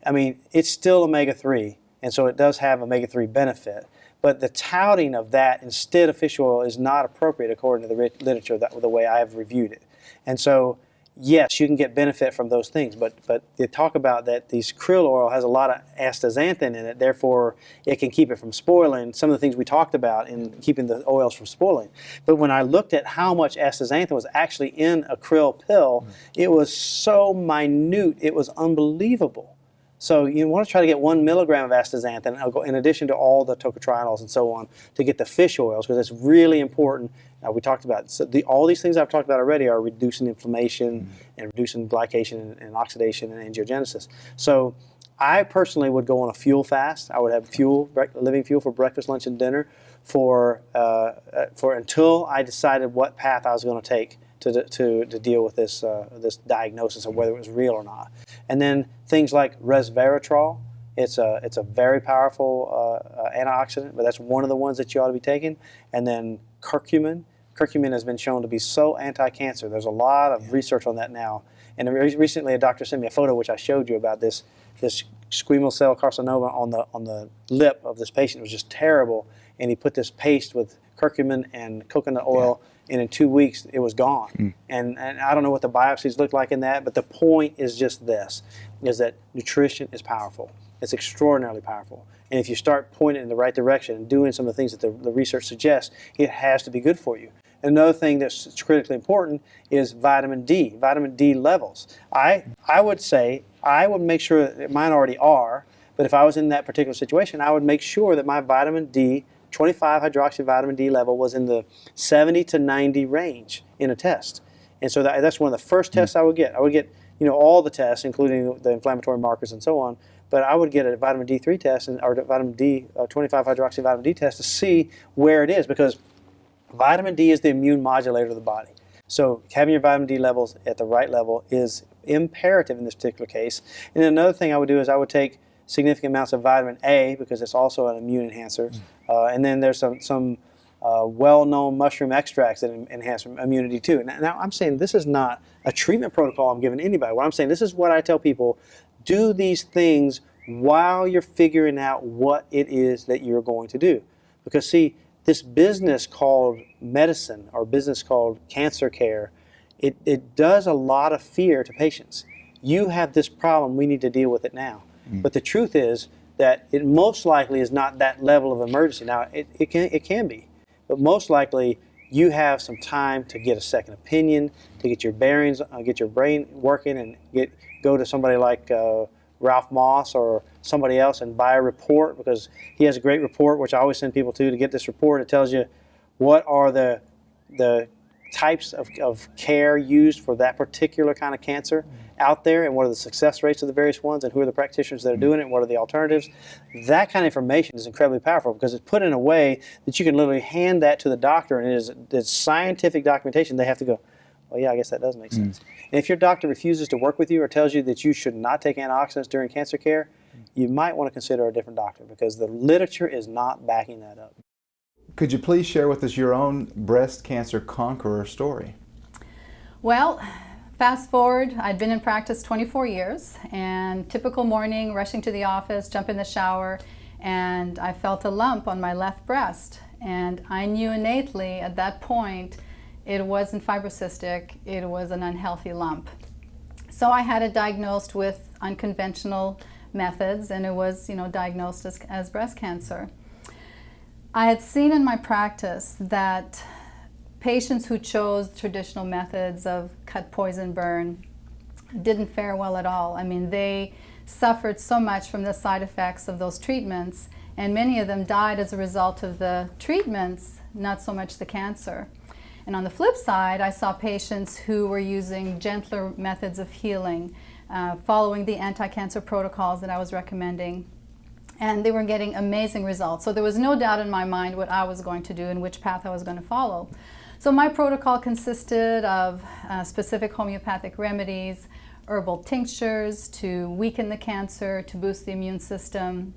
I mean, it's still omega-3, and so it does have omega-3 benefit. But the touting of that instead of fish oil is not appropriate according to the literature, the way I have reviewed it. And so, yes, you can get benefit from those things, but they talk about that these krill oil has a lot of astaxanthin in it, therefore it can keep it from spoiling, some of the things we talked about in keeping the oils from spoiling. But when I looked at how much astaxanthin was actually in a krill pill, it was so minute, it was unbelievable. So you want to try to get 1 milligram of astaxanthin in addition to all the tocotrienols and so on to get the fish oils, because it's really important. Now, we talked about all these things I've talked about already are reducing inflammation and reducing glycation and oxidation and angiogenesis. So I personally would go on a fuel fast. I would have living fuel for breakfast, lunch, and dinner for until I decided what path I was going to take to deal with this diagnosis of whether it was real or not. And then things like resveratrol. It's a very powerful antioxidant, but that's one of the ones that you ought to be taking. And then curcumin, curcumin has been shown to be so anti-cancer. There's a lot of research on that now. And recently a doctor sent me a photo which I showed you about this squamous cell carcinoma on the lip of this patient. It was just terrible. And he put this paste with curcumin and coconut oil, and in 2 weeks it was gone. And I don't know what the biopsies look like in that, but the point is just this, is that nutrition is powerful. It's extraordinarily powerful. And if you start pointing in the right direction and doing some of the things that the research suggests, it has to be good for you. Another thing that's critically important is vitamin D levels. I would say, I would make sure that mine already are, but if I was in that particular situation, I would make sure that my vitamin D, 25-hydroxy vitamin D level was in the 70 to 90 range in a test. And so that's one of the first tests I would get. I would get, all the tests, including the inflammatory markers and so on, but I would get a vitamin D3 test or vitamin D, 25-hydroxy vitamin D test to see where it is, because vitamin D is the immune modulator of the body. So having your vitamin D levels at the right level is imperative in this particular case. And then another thing I would do is I would take significant amounts of vitamin A, because it's also an immune enhancer. And then there's some well-known mushroom extracts that enhance immunity too. Now I'm saying this is not a treatment protocol I'm giving anybody. What I'm saying, this is what I tell people: do these things while you're figuring out what it is that you're going to do. Because see, this business called medicine, or business called cancer care, it does a lot of fear to patients. You have this problem, we need to deal with it now. But the truth is that it most likely is not that level of emergency. Now, it can be, but most likely you have some time to get a second opinion, to get your bearings, get your brain working, and go to somebody like Ralph Moss or somebody else and buy a report, because he has a great report, which I always send people to get this report. It tells you what are the types of care used for that particular kind of cancer out there, and what are the success rates of the various ones, and who are the practitioners that are doing it, and what are the alternatives. That kind of information is incredibly powerful, because it's put in a way that you can literally hand that to the doctor, and it's scientific documentation. They have to go, well, yeah, I guess that does make sense. And if your doctor refuses to work with you or tells you that you should not take antioxidants during cancer care, you might want to consider a different doctor, because the literature is not backing that up. Could you please share with us your own breast cancer conqueror story? Well, fast forward, I'd been in practice 24 years, and typical morning, rushing to the office, jump in the shower, and I felt a lump on my left breast. And I knew innately at that point it wasn't fibrocystic, it was an unhealthy lump. So I had it diagnosed with unconventional methods, and it was, diagnosed as breast cancer. I had seen in my practice that patients who chose traditional methods of cut, poison, burn didn't fare well at all. I mean, they suffered so much from the side effects of those treatments, and many of them died as a result of the treatments, not so much the cancer. And on the flip side, I saw patients who were using gentler methods of healing, following the anti-cancer protocols that I was recommending, and they were getting amazing results. So there was no doubt in my mind what I was going to do and which path I was going to follow. So my protocol consisted of specific homeopathic remedies, herbal tinctures to weaken the cancer, to boost the immune system,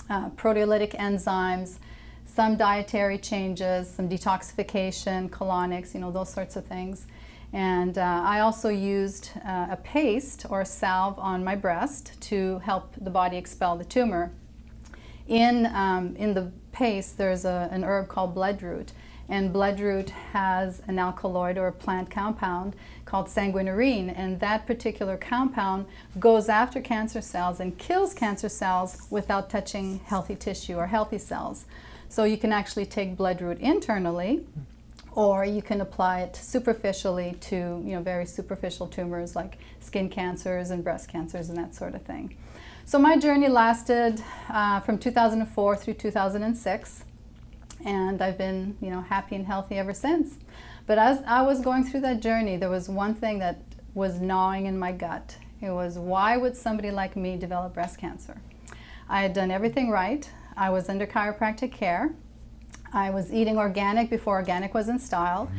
proteolytic enzymes, some dietary changes, some detoxification, colonics, those sorts of things. And I also used a paste or a salve on my breast to help the body expel the tumor. In the paste, there's an herb called bloodroot, and bloodroot has an alkaloid or a plant compound called sanguinarine, and that particular compound goes after cancer cells and kills cancer cells without touching healthy tissue or healthy cells. So you can actually take bloodroot internally, or you can apply it superficially to very superficial tumors like skin cancers and breast cancers and that sort of thing. So my journey lasted from 2004 through 2006, and I've been happy and healthy ever since. But as I was going through that journey, there was one thing that was gnawing in my gut. It was, why would somebody like me develop breast cancer? I had done everything right. I was under chiropractic care. I was eating organic before organic was in style.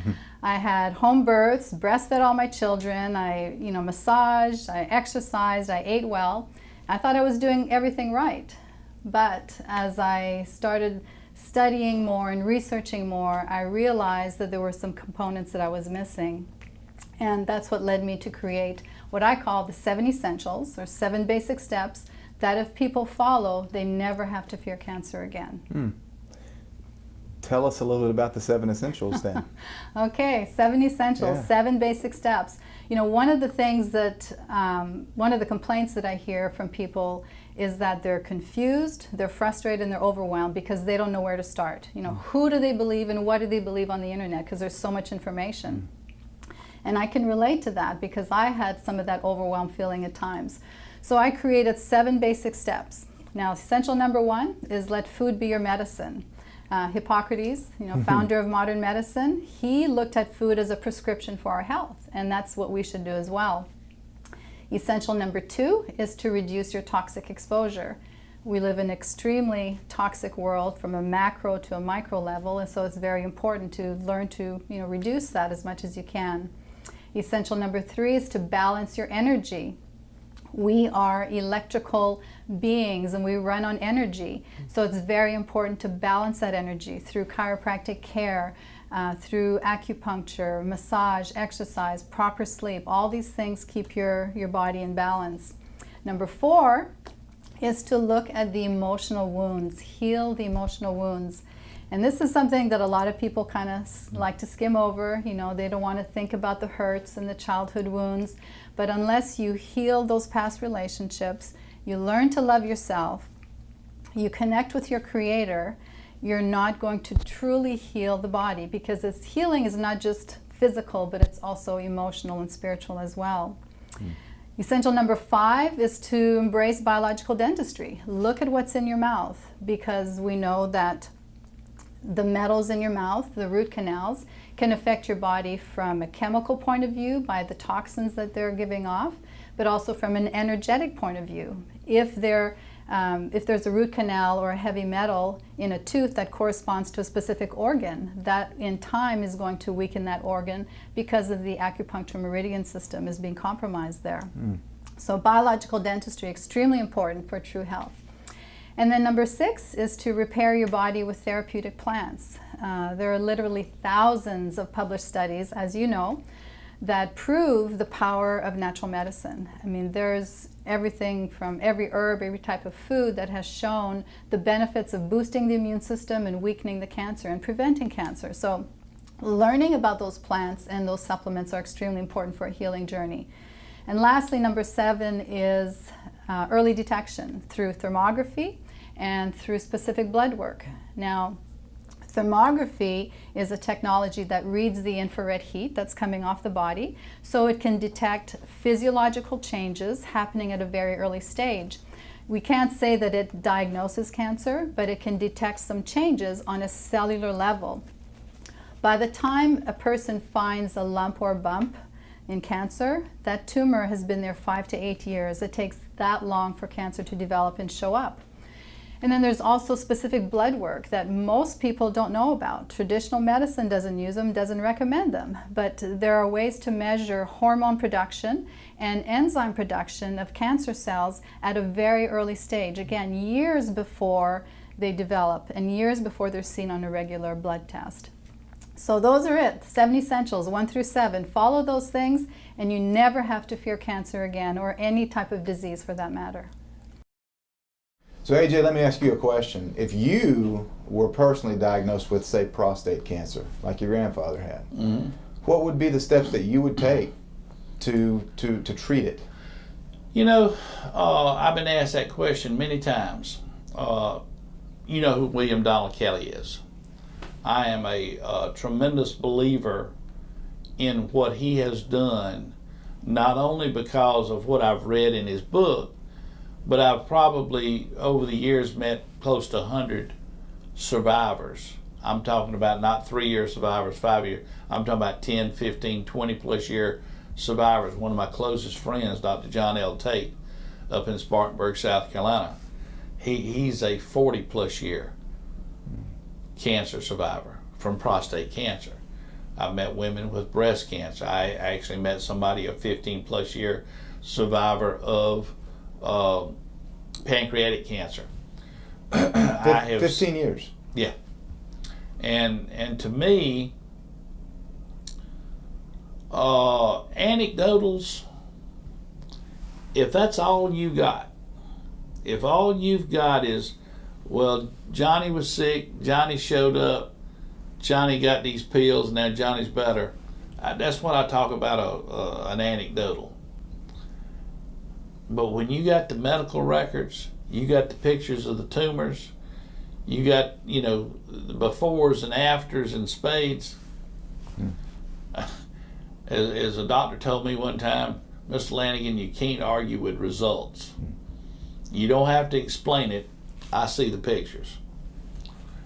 I had home births, breastfed all my children. I massaged, I exercised, I ate well. I thought I was doing everything right. But as I started studying more and researching more, I realized that there were some components that I was missing. And that's what led me to create what I call the 7 essentials, or 7 basic steps, that if people follow, they never have to fear cancer again. Tell us a little bit about the 7 essentials then. Okay, 7 essentials, Yeah. 7 basic steps. You know, one of the things that, one of the complaints that I hear from people is that they're confused, they're frustrated, and they're overwhelmed because they don't know where to start. You know, who do they believe and what do they believe on the internet? Because there's so much information. And I can relate to that because I had some of that overwhelmed feeling at times. So I created 7 basic steps. Now, essential number 1 is let food be your medicine. Hippocrates, you know, founder of modern medicine, he looked at food as a prescription for our health, and that's what we should do as well. Essential number 2 is to reduce your toxic exposure. We live in an extremely toxic world from a macro to a micro level, and so it's very important to learn to, you know, reduce that as much as you can. Essential number 3 is to balance your energy. We are electrical beings and we run on energy. So it's very important to balance that energy through chiropractic care, through acupuncture, massage, exercise, proper sleep. All these things keep your body in balance. Number 4 is to look at the emotional wounds, heal the emotional wounds. And this is something that a lot of people kind of like to skim over. You know, they don't want to think about the hurts and the childhood wounds. But unless you heal those past relationships, you learn to love yourself, you connect with your Creator, you're not going to truly heal the body, because this healing is not just physical, but it's also emotional and spiritual as well. Essential number 5 is to embrace biological dentistry. Look at what's in your mouth, because we know that the metals in your mouth, the root canals, can affect your body from a chemical point of view by the toxins that they're giving off, but also from an energetic point of view. If there's a root canal or a heavy metal in a tooth that corresponds to a specific organ, that in time is going to weaken that organ because of the acupuncture meridian system is being compromised there. So biological dentistry, extremely important for true health. And then number 6 is to repair your body with therapeutic plants. There are literally thousands of published studies, as you know, that prove the power of natural medicine. I mean, there's everything from every herb, every type of food that has shown the benefits of boosting the immune system and weakening the cancer and preventing cancer. So learning about those plants and those supplements are extremely important for a healing journey. And lastly, number 7 is early detection through thermography and through specific blood work. Now, thermography is a technology that reads the infrared heat that's coming off the body, so it can detect physiological changes happening at a very early stage. We can't say that it diagnoses cancer, but it can detect some changes on a cellular level. By the time a person finds a lump or bump in cancer, that tumor has been there 5 to 8 years. It takes that long for cancer to develop and show up. And then there's also specific blood work that most people don't know about. Traditional medicine doesn't use them, doesn't recommend them, but there are ways to measure hormone production and enzyme production of cancer cells at a very early stage, again, years before they develop and years before they're seen on a regular blood test. So those are it, 7 essentials, 1 through 7. Follow those things and you never have to fear cancer again, or any type of disease for that matter. So AJ, let me ask you a question. If you were personally diagnosed with, say, prostate cancer, like your grandfather had, what would be the steps that you would take to treat it? You know, I've been asked that question many times. You know who William Donald Kelly is. I am a tremendous believer in what he has done, not only because of what I've read in his book, but I've probably over the years met close to 100 survivors. I'm talking about not 3-year survivors, 5-year. I'm talking about 10, 15, 20 plus year survivors. One of my closest friends, Dr. John L. Tate, up in Spartanburg, South Carolina. He's a 40 plus year cancer survivor from prostate cancer. I've met women with breast cancer. I actually met somebody, a 15 plus year survivor of pancreatic cancer. 15 years? Yeah. And to me, anecdotals, if that's all you got, if all you've got is, well, Johnny was sick, Johnny showed up, Johnny got these pills, now Johnny's better, that's what I talk about an anecdotal. But when you got the medical records, you got the pictures of the tumors, you got, you know, the befores and afters and spades. As a doctor told me one time, Mr. Lanigan, you can't argue with results. You don't have to explain it. I see the pictures.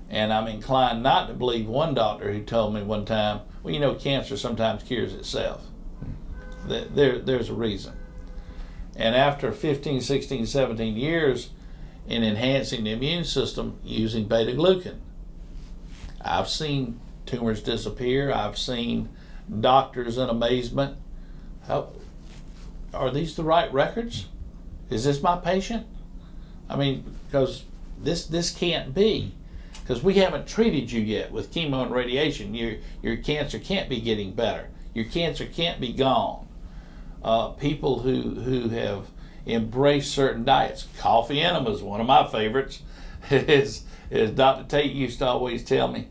And I'm inclined not to believe one doctor who told me one time, well, you know, cancer sometimes cures itself. There's a reason. And after 15, 16, 17 years in enhancing the immune system using beta-glucan, I've seen tumors disappear. I've seen doctors in amazement. How, are these the right records? Is this my patient? I mean, because this can't be, because we haven't treated you yet with chemo and radiation. Your cancer can't be getting better. Your cancer can't be gone. People who have embraced certain diets, coffee enema is one of my favorites. As Dr. Tate used to always tell me,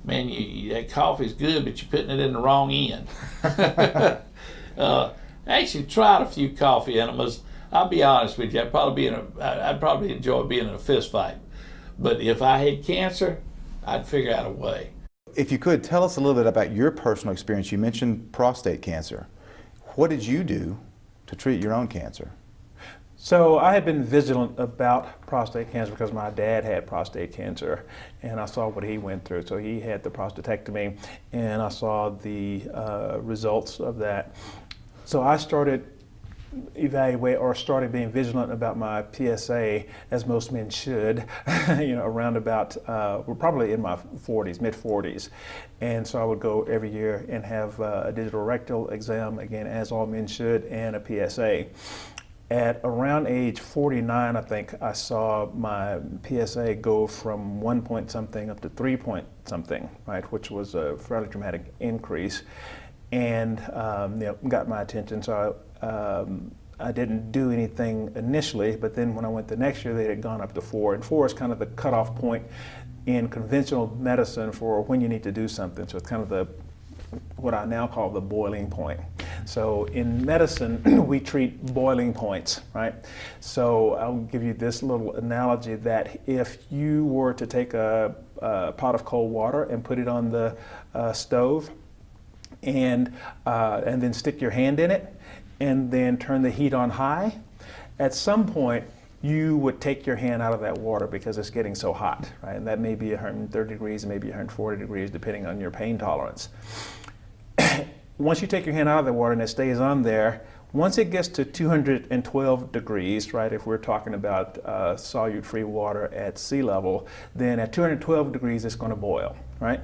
man, that coffee's good, but you're putting it in the wrong end. I actually tried a few coffee enemas. I'll be honest with you, I'd probably enjoy being in a fist fight. But if I had cancer, I'd figure out a way. If you could, tell us a little bit about your personal experience. You mentioned prostate cancer. What did you do to treat your own cancer? So I had been vigilant about prostate cancer because my dad had prostate cancer, and I saw what he went through. So he had the prostatectomy, and I saw the results of that. So I started started being vigilant about my PSA, as most men should, you know, around about, we're probably in my 40s, mid-40s. And so I would go every year and have a digital rectal exam, again, as all men should, and a PSA. At around age 49, I think, I saw my PSA go from 1 point something up to 3 point something, right, which was a fairly dramatic increase, and you know, got my attention. So I didn't do anything initially, but then when I went the next year, they had gone up to 4, and 4 is kind of the cutoff point in conventional medicine for when you need to do something. So it's kind of what I now call the boiling point. So in medicine, we treat boiling points, right? So I'll give you this little analogy that if you were to take a pot of cold water and put it on the stove and then stick your hand in it and then turn the heat on high, at some point you would take your hand out of that water because it's getting so hot, right? And that may be 130 degrees, maybe 140 degrees, depending on your pain tolerance. Once you take your hand out of the water and it stays on there, once it gets to 212 degrees, right, if we're talking about solute-free water at sea level, then at 212 degrees it's going to boil, right?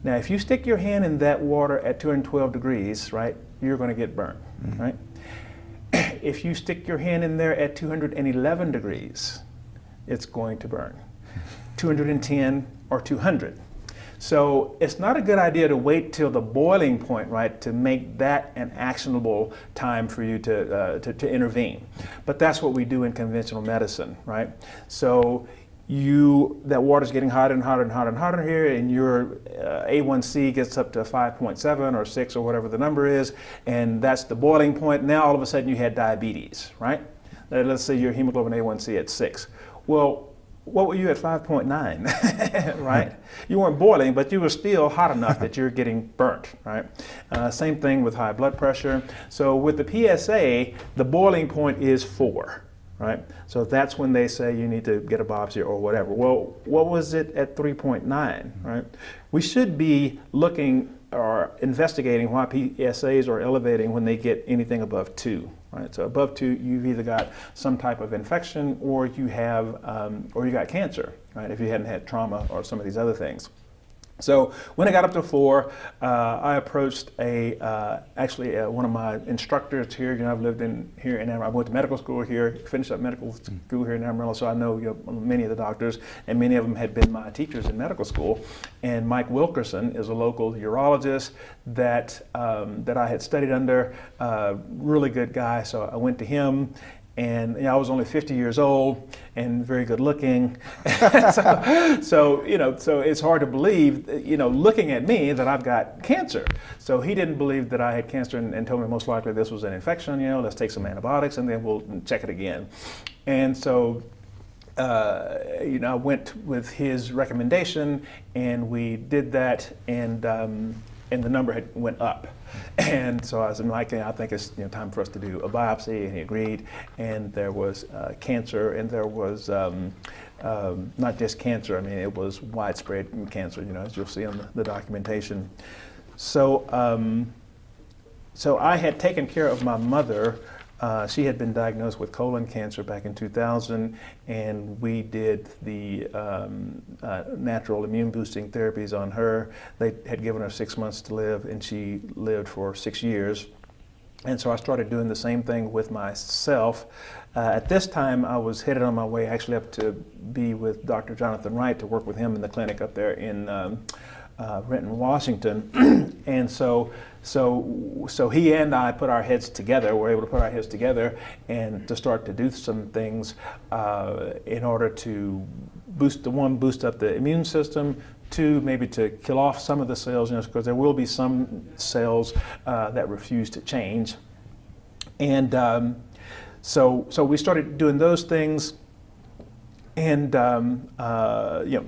Now, if you stick your hand in that water at 212 degrees, right, you're going to get burned, right? If you stick your hand in there at 211 degrees, it's going to burn. 210 or 200. So it's not a good idea to wait till the boiling point, right, to make that an actionable time for you to intervene. But that's what we do in conventional medicine, right? So that water's getting hotter and hotter and hotter and hotter here, and your A1C gets up to 5.7 or 6 or whatever the number is, and that's the boiling point. Now all of a sudden you had diabetes, right? Let's say your hemoglobin A1C at 6. Well, what were you at 5.9, right? You weren't boiling, but you were still hot enough that you're getting burnt, right? Same thing with high blood pressure. So with the PSA, the boiling point is 4, right? So that's when they say you need to get a biopsy or whatever. Well, what was it at 3.9, right? We should be looking or investigating why PSAs are elevating when they get anything above 2. Right, so above 2, you've either got some type of infection or you have, or you got cancer, right? If you hadn't had trauma or some of these other things. So when I got up to 4, I approached one of my instructors here. I've lived here in Amarillo. I went to medical school here, finished up medical school here in Amarillo, so I know, many of the doctors, and many of them had been my teachers in medical school. And Mike Wilkerson is a local urologist that I had studied under, really good guy. So I went to him. And I was only 50 years old and very good looking. so it's hard to believe, looking at me, that I've got cancer. So he didn't believe that I had cancer and told me most likely this was an infection, let's take some antibiotics and then we'll check it again. And so, I went with his recommendation and we did that, and the number went up. And so I said, Mike, I think it's time for us to do a biopsy, and he agreed. And there was cancer, and there was not just cancer. I mean, it was widespread cancer, as you'll see on the documentation. So, so I had taken care of my mother. She had been diagnosed with colon cancer back in 2000, and we did the natural immune boosting therapies on her. They had given her 6 months to live, and she lived for 6 years. And so I started doing the same thing with myself. At this time, I was headed on my way actually up to be with Dr. Jonathan Wright, to work with him in the clinic up there in Renton, Washington. And so he and I put our heads together, were able to put our heads together and to start to do some things in order to boost up the immune system, 2, maybe to kill off some of the cells, because there will be some cells that refuse to change. And so we started doing those things, and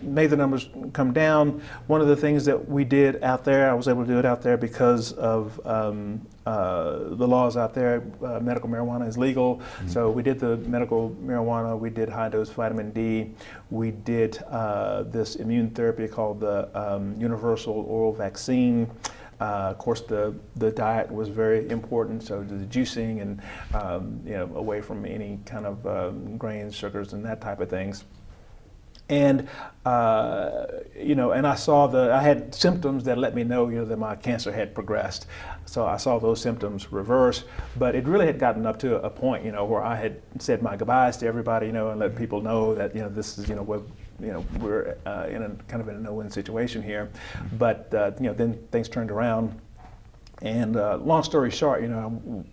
made the numbers come down. One of the things that we did out there, I was able to do it out there because of the laws out there. Medical marijuana is legal, so we did the medical marijuana. We did high-dose vitamin D. We did this immune therapy called the universal oral vaccine. Of course, the diet was very important, so the juicing and away from any kind of grains, sugars, and that type of things. And and I had symptoms that let me know that my cancer had progressed. So I saw those symptoms reverse, but it really had gotten up to a point where I had said my goodbyes to everybody, and let people know that this is what. We're in a kind of a no-win situation here, but then things turned around, and long story short, I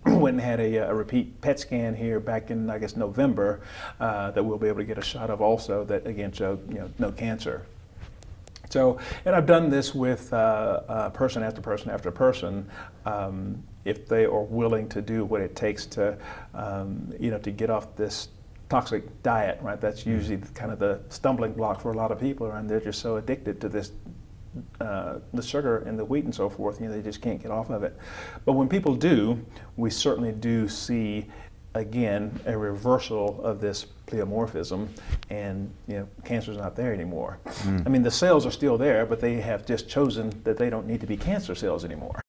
went and had a repeat PET scan here back in, I guess, November, that we'll be able to get a shot of also, that again showed no cancer. So, and I've done this with person after person after person, if they are willing to do what it takes to to get off this toxic diet, right? That's usually kind of the stumbling block for a lot of people, and they're just so addicted to this, the sugar and the wheat and so forth, they just can't get off of it. But when people do, we certainly do see, again, a reversal of this pleomorphism, and cancer's not there anymore. I mean, the cells are still there, but they have just chosen that they don't need to be cancer cells anymore.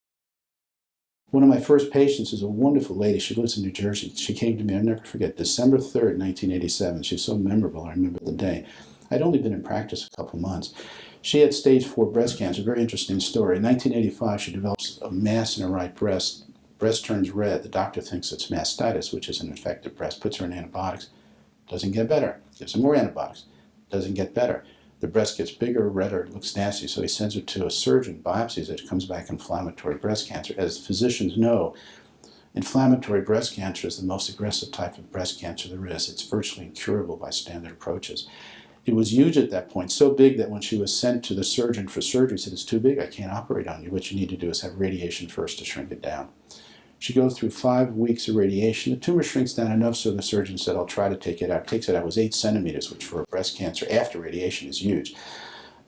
One of my first patients is a wonderful lady. She lives in New Jersey. She came to me, I'll never forget, December 3rd, 1987. She's so memorable, I remember the day. I'd only been in practice a couple months. She had stage 4 breast cancer, very interesting story. In 1985, she develops a mass in her right breast. Breast turns red. The doctor thinks it's mastitis, which is an infected breast, puts her in antibiotics. Doesn't get better. Gives her more antibiotics. Doesn't get better. The breast gets bigger, redder, looks nasty, so he sends her to a surgeon, biopsies it, comes back inflammatory breast cancer. As physicians know, inflammatory breast cancer is the most aggressive type of breast cancer there is. It's virtually incurable by standard approaches. It was huge at that point, so big that when she was sent to the surgeon for surgery, he said, it's too big, I can't operate on you. What you need to do is have radiation first to shrink it down. She goes through 5 weeks of radiation. The tumor shrinks down enough so the surgeon said, I'll try to take it out. Takes it out. It was 8 centimeters, which for a breast cancer after radiation is huge.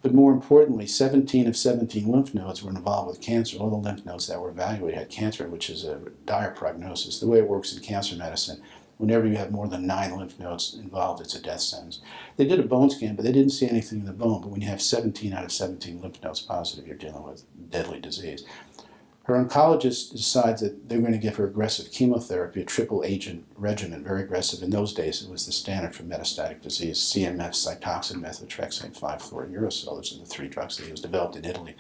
But more importantly, 17 of 17 lymph nodes were involved with cancer. All the lymph nodes that were evaluated had cancer, which is a dire prognosis. The way it works in cancer medicine, whenever you have more than 9 lymph nodes involved, it's a death sentence. They did a bone scan, but they didn't see anything in the bone. But when you have 17 out of 17 lymph nodes positive, you're dealing with deadly disease. Her oncologist decides that they're going to give her aggressive chemotherapy, a triple agent regimen, very aggressive. In those days, it was the standard for metastatic disease: CMF, Cytoxan, methotrexate, 5-fluorouracil. Those are the three drugs that he was developed in Italy.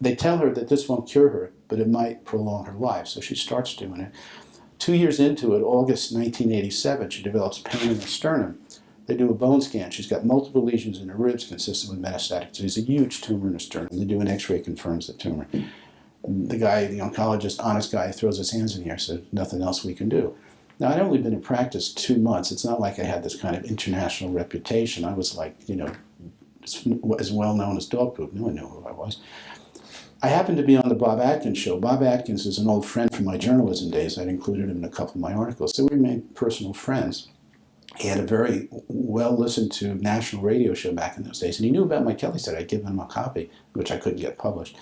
They tell her that this won't cure her, but it might prolong her life, so she starts doing it. 2 years into it, August 1987, she develops pain in the sternum. They do a bone scan. She's got multiple lesions in her ribs consistent with metastatic disease, a huge tumor in her sternum. They do an x-ray, confirms the tumor. The guy, the oncologist, honest guy, throws his hands in the air, said, nothing else we can do. Now, I'd only been in practice 2 months. It's not like I had this kind of international reputation. I was like, as well known as dog poop. No one knew who I was. I happened to be on the Bob Atkins show. Bob Atkins is an old friend from my journalism days. I'd included him in a couple of my articles. So we remained personal friends. He had a very well listened to national radio show back in those days. And he knew about my Kelly study. I'd given him a copy, which I couldn't get published.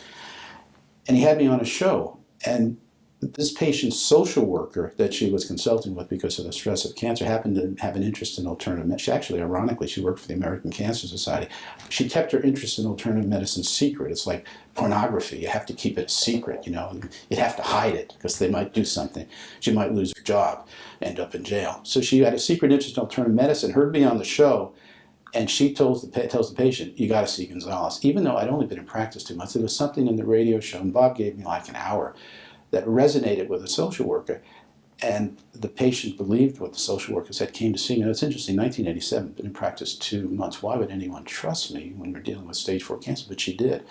And he had me on a show. And this patient's social worker that she was consulting with because of the stress of cancer happened to have an interest in alternative medicine. She actually, ironically, she worked for the American Cancer Society. She kept her interest in alternative medicine secret. It's like pornography. You have to keep it secret, You'd have to hide it because they might do something. She might lose her job, end up in jail. So she had a secret interest in alternative medicine, heard me on the show, and she tells the patient, you got to see Gonzalez. Even though I'd only been in practice 2 months, there was something in the radio show, and Bob gave me like an hour, that resonated with a social worker. And the patient believed what the social worker said, came to see me. Now, it's interesting, 1987, been in practice 2 months. Why would anyone trust me when we're dealing with stage 4 cancer? But she did.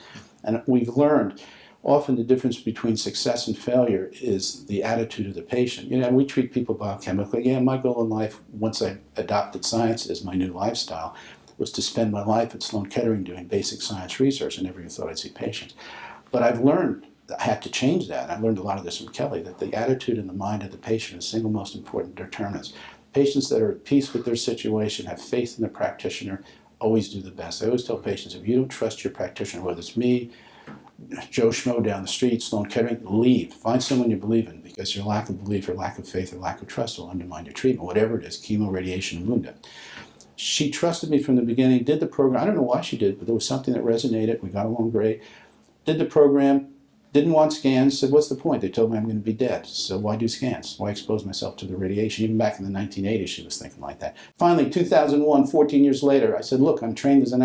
And we've learned often the difference between success and failure is the attitude of the patient. We treat people biochemically. Yeah, my goal in life, once I adopted science as my new lifestyle, was to spend my life at Sloan Kettering doing basic science research. I never even thought I'd see patients. But I've learned I had to change that. I learned a lot of this from Kelly, that the attitude and the mind of the patient is the single most important determinants. Patients that are at peace with their situation, have faith in the practitioner, always do the best. I always tell patients, if you don't trust your practitioner, whether it's me, Joe Schmo down the street, Sloan Kettering, leave. Find someone you believe in, because your lack of belief or lack of faith or lack of trust will undermine your treatment, whatever it is, chemo, radiation, wound. She trusted me from the beginning, did the program. I don't know why she did, but there was something that resonated. We got along great. Did the program. Didn't want scans, said, what's the point? They told me I'm going to be dead, so why do scans? Why expose myself to the radiation? Even back in the 1980s, she was thinking like that. Finally, 2001, 14 years later, I said, look, I'm trained as an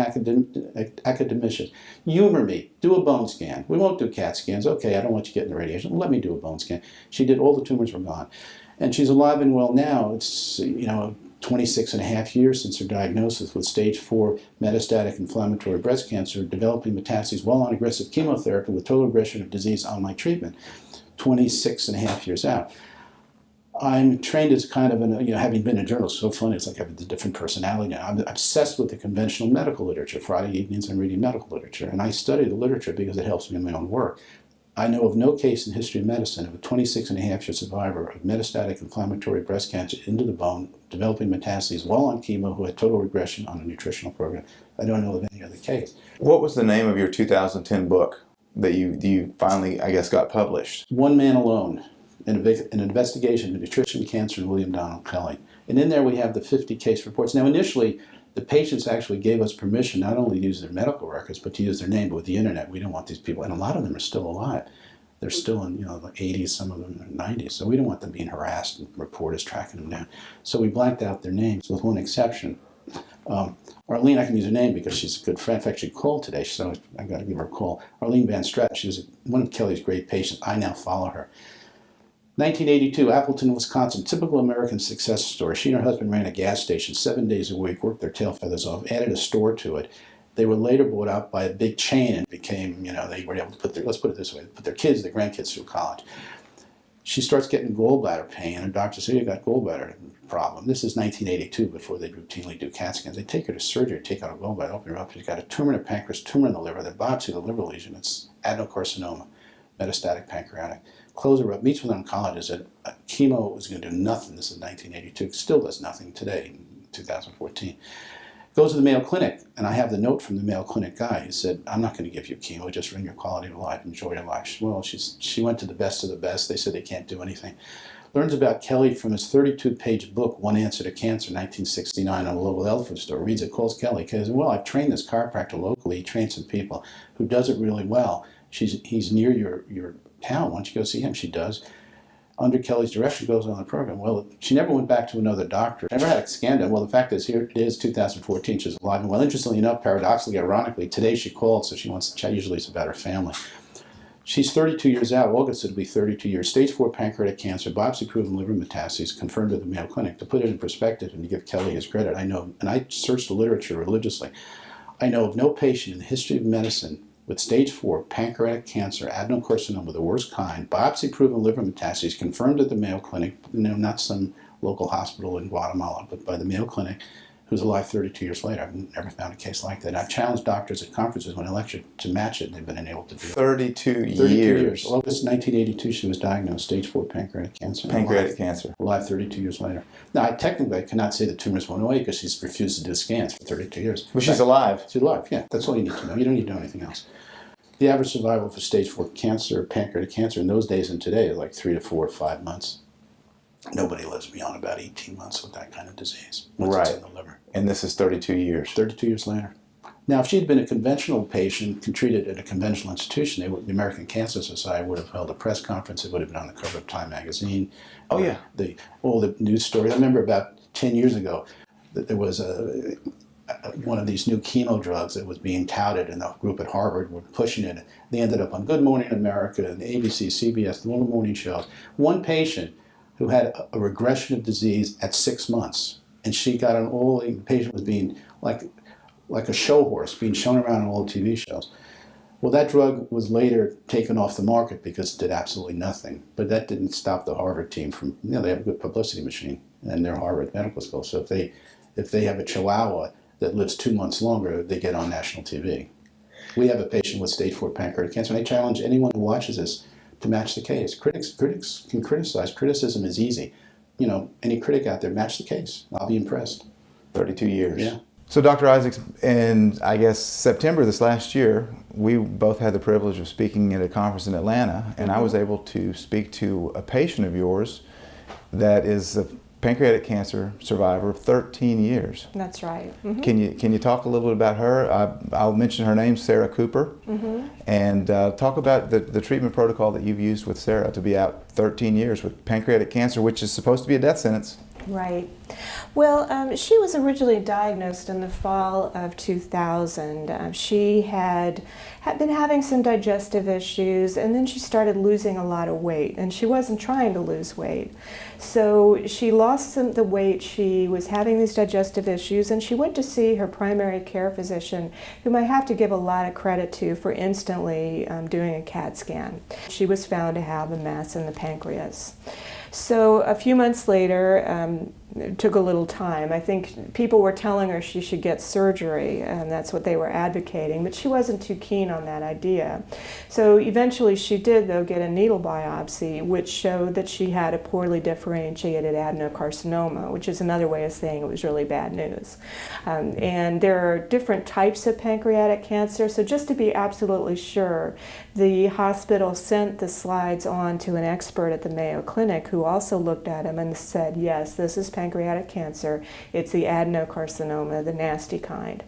academician. Humor me. Do a bone scan. We won't do CAT scans. Okay, I don't want you getting the radiation. Let me do a bone scan. She did. All the tumors were gone. And she's alive and well now. It's, 26 and a half years since her diagnosis with stage 4 metastatic inflammatory breast cancer, developing metastases while on aggressive chemotherapy with total regression of disease on my treatment, 26 and a half years out. I'm trained as kind of having been a journalist, so funny, it's like I have a different personality now. I'm obsessed with the conventional medical literature. Friday evenings I'm reading medical literature, and I study the literature because it helps me in my own work. I know of no case in history of medicine of a 26 and a half year survivor of metastatic inflammatory breast cancer into the bone, developing metastases while on chemo, who had total regression on a nutritional program. I don't know of any other case. What was the name of your 2010 book that you finally, I guess, got published? One Man Alone, an investigation of nutrition, cancer, and William Donald Kelly. And in there we have the 50 case reports. Now initially, the patients actually gave us permission not only to use their medical records, but to use their name. But with the internet, we don't want these people, and a lot of them are still alive. They're still in, the 80s, some of them in the 90s. So we don't want them being harassed and reporters tracking them down. So we blanked out their names with one exception. Arlene, I can use her name because she's a good friend. In fact, she called today, so I got to give her a call. Arlene Van Straat, she was one of Kelly's great patients. I now follow her. 1982, Appleton, Wisconsin, typical American success story. She and her husband ran a gas station 7 days a week, worked their tail feathers off, added a store to it. They were later bought out by a big chain and became, they were able to put let's put it this way, put their grandkids through college. She starts getting gallbladder pain, and doctor said, you got gallbladder problem. This is 1982, before they routinely do CAT scans. They take her to surgery, take out a gallbladder, open her up. She's got a tumor in the pancreas, tumor in the liver. They biopsy the liver lesion. It's adenocarcinoma, metastatic pancreatic. Close her up, meets with an oncologist, said chemo was going to do nothing. This is 1982. Still does nothing today, in 2014. Goes to the Mayo Clinic, and I have the note from the Mayo Clinic guy. He said, I'm not going to give you chemo, just ruin your quality of life, enjoy your life. Well, she went to the best of the best. They said they can't do anything. Learns about Kelly from his 32-page book, One Answer to Cancer, 1969, on a local health food store. Reads it, calls Kelly. Kelly says, well, I've trained this chiropractor locally. He trained some people who does it really well. He's near your town. Why don't you go see him? She does. Under Kelly's direction, goes on the program. Well, she never went back to another doctor. Never had a scan done. Well, the fact is, here it is, 2014. She's alive and well. Interestingly enough, paradoxically, ironically, today she called, so she wants to chat. Usually it's about her family. She's 32 years out. August it'll be 32 years. Stage 4 pancreatic cancer, biopsy-proven liver metastases, confirmed at the Mayo Clinic. To put it in perspective and to give Kelly his credit, I know, and I searched the literature religiously, I know of no patient in the history of medicine with stage 4 pancreatic cancer, adenocarcinoma, the worst kind, biopsy-proven liver metastases, confirmed at the Mayo Clinic, not some local hospital in Guatemala, but by the Mayo Clinic, who's alive 32 years later. I've never found a case like that. I've challenged doctors at conferences when I lectured to match it, and they've been unable to do it. 32 years. August 1982, she was diagnosed stage 4 pancreatic cancer. Pancreatic cancer. Alive 32 years later. Now, I cannot say the tumors went away because she's refused to do scans for 32 years. But she's alive. She's alive, yeah. That's all you need to know. You don't need to know anything else. The average survival for stage 4 cancer, pancreatic cancer, in those days and today is like 3 to 4 or 5 months. Nobody lives beyond about 18 months with that kind of disease. Once it's in the liver. And this is 32 years. 32 years later. Now, if she'd been a conventional patient treated at a conventional institution, the American Cancer Society would have held a press conference. It would have been on the cover of Time magazine. Oh, yeah. All the news stories. I remember about 10 years ago that there was one of these new chemo drugs that was being touted, and the group at Harvard were pushing it. They ended up on Good Morning America and ABC, CBS, all the morning shows. One patient who had a regression of disease at 6 months, and she got on all. The patient was being like a show horse, being shown around on all the TV shows. Well, that drug was later taken off the market because it did absolutely nothing. But that didn't stop the Harvard team from, they have a good publicity machine, and they're Harvard Medical School. So if they have a chihuahua that lives 2 months longer, they get on national TV. We have a patient with stage 4 pancreatic cancer, and I challenge anyone who watches this to match the case. Critics can criticize. Criticism is easy. Any critic out there, match the case. I'll be impressed. 32 years. Yeah. So Dr. Isaacs, in I guess September this last year, we both had the privilege of speaking at a conference in Atlanta, and I was able to speak to a patient of yours that is a pancreatic cancer survivor of 13 years. That's right. Can you talk a little bit about her? I'll mention her name, Sarah Cooper, and talk about the treatment protocol that you've used with Sarah to be out 13 years with pancreatic cancer, which is supposed to be a death sentence. Right. Well, she was originally diagnosed in the fall of 2000. She had been having some digestive issues, and then she started losing a lot of weight, and she wasn't trying to lose weight. So she lost the weight, she was having these digestive issues, and she went to see her primary care physician, whom I have to give a lot of credit to for instantly doing a CAT scan. She was found to have a mass in the pancreas. So a few months later, it took a little time. I think people were telling her she should get surgery, and that's what they were advocating, but she wasn't too keen on that idea. So eventually she did, though, get a needle biopsy, which showed that she had a poorly differentiated adenocarcinoma, which is another way of saying it was really bad news. And there are different types of pancreatic cancer, so just to be absolutely sure, the hospital sent the slides on to an expert at the Mayo Clinic who also looked at them and said, yes, this is pancreatic cancer. It's the adenocarcinoma, the nasty kind.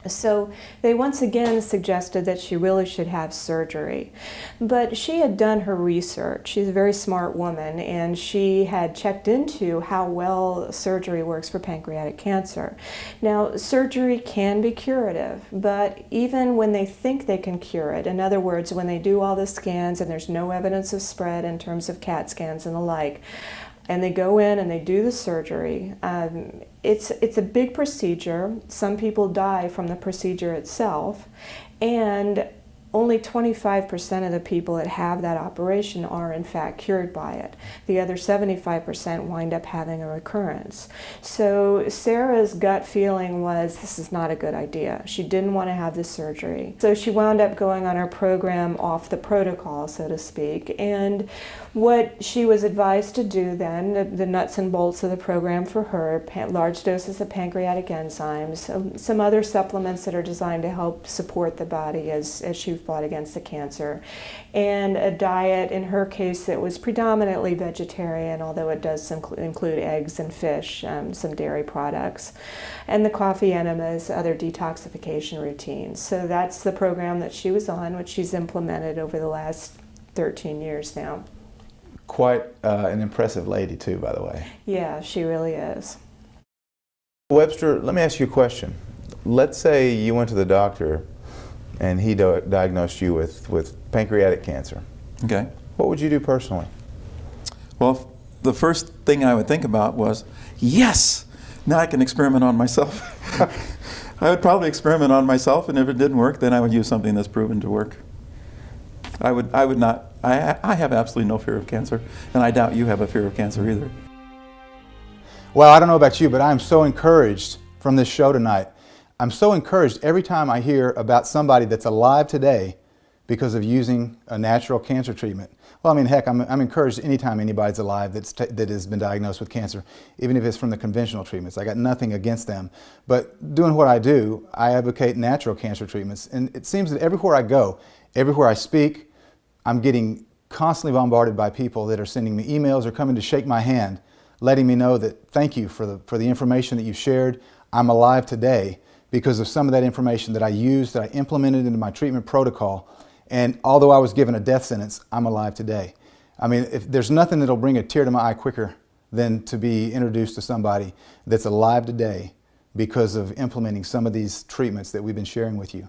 So they once again suggested that she really should have surgery. But she had done her research. She's a very smart woman, and she had checked into how well surgery works for pancreatic cancer. Now, surgery can be curative, but even when they think they can cure it, in other words, when they do all the scans and there's no evidence of spread in terms of CAT scans and the like, and they go in and they do the surgery. It's a big procedure. Some people die from the procedure itself, and only 25% of the people that have that operation are in fact cured by it. The other 75% wind up having a recurrence. So Sarah's gut feeling was this is not a good idea. She didn't want to have the surgery. So she wound up going on her program off the protocol, so to speak. And what she was advised to do then, the nuts and bolts of the program for her, large doses of pancreatic enzymes, some other supplements that are designed to help support the body as she fought against the cancer, and a diet, in her case, that was predominantly vegetarian, although it does include eggs and fish, some dairy products, and the coffee enemas, other detoxification routines. So that's the program that she was on, which she's implemented over the last 13 years now. Quite an impressive lady too, by the way. Yeah, she really is. Webster, let me ask you a question. Let's say you went to the doctor and he diagnosed you with pancreatic cancer. Okay. What would you do personally? Well, the first thing I would think about was, yes, now I can experiment on myself. I would probably experiment on myself, and if it didn't work, then I would use something that's proven to work. I would not, I have absolutely no fear of cancer, and I doubt you have a fear of cancer either. Well, I don't know about you, but I'm so encouraged from this show tonight. I'm so encouraged every time I hear about somebody that's alive today because of using a natural cancer treatment. Well, I mean, heck, I'm encouraged anytime anybody's alive that has been diagnosed with cancer, even if it's from the conventional treatments. I got nothing against them. But doing what I do, I advocate natural cancer treatments. And it seems that everywhere I go, everywhere I speak, I'm getting constantly bombarded by people that are sending me emails or coming to shake my hand, letting me know that thank you for the information that you've shared. I'm alive today because of some of that information that I used, that I implemented into my treatment protocol. And although I was given a death sentence, I'm alive today. I mean, if there's nothing that'll bring a tear to my eye quicker than to be introduced to somebody that's alive today because of implementing some of these treatments that we've been sharing with you.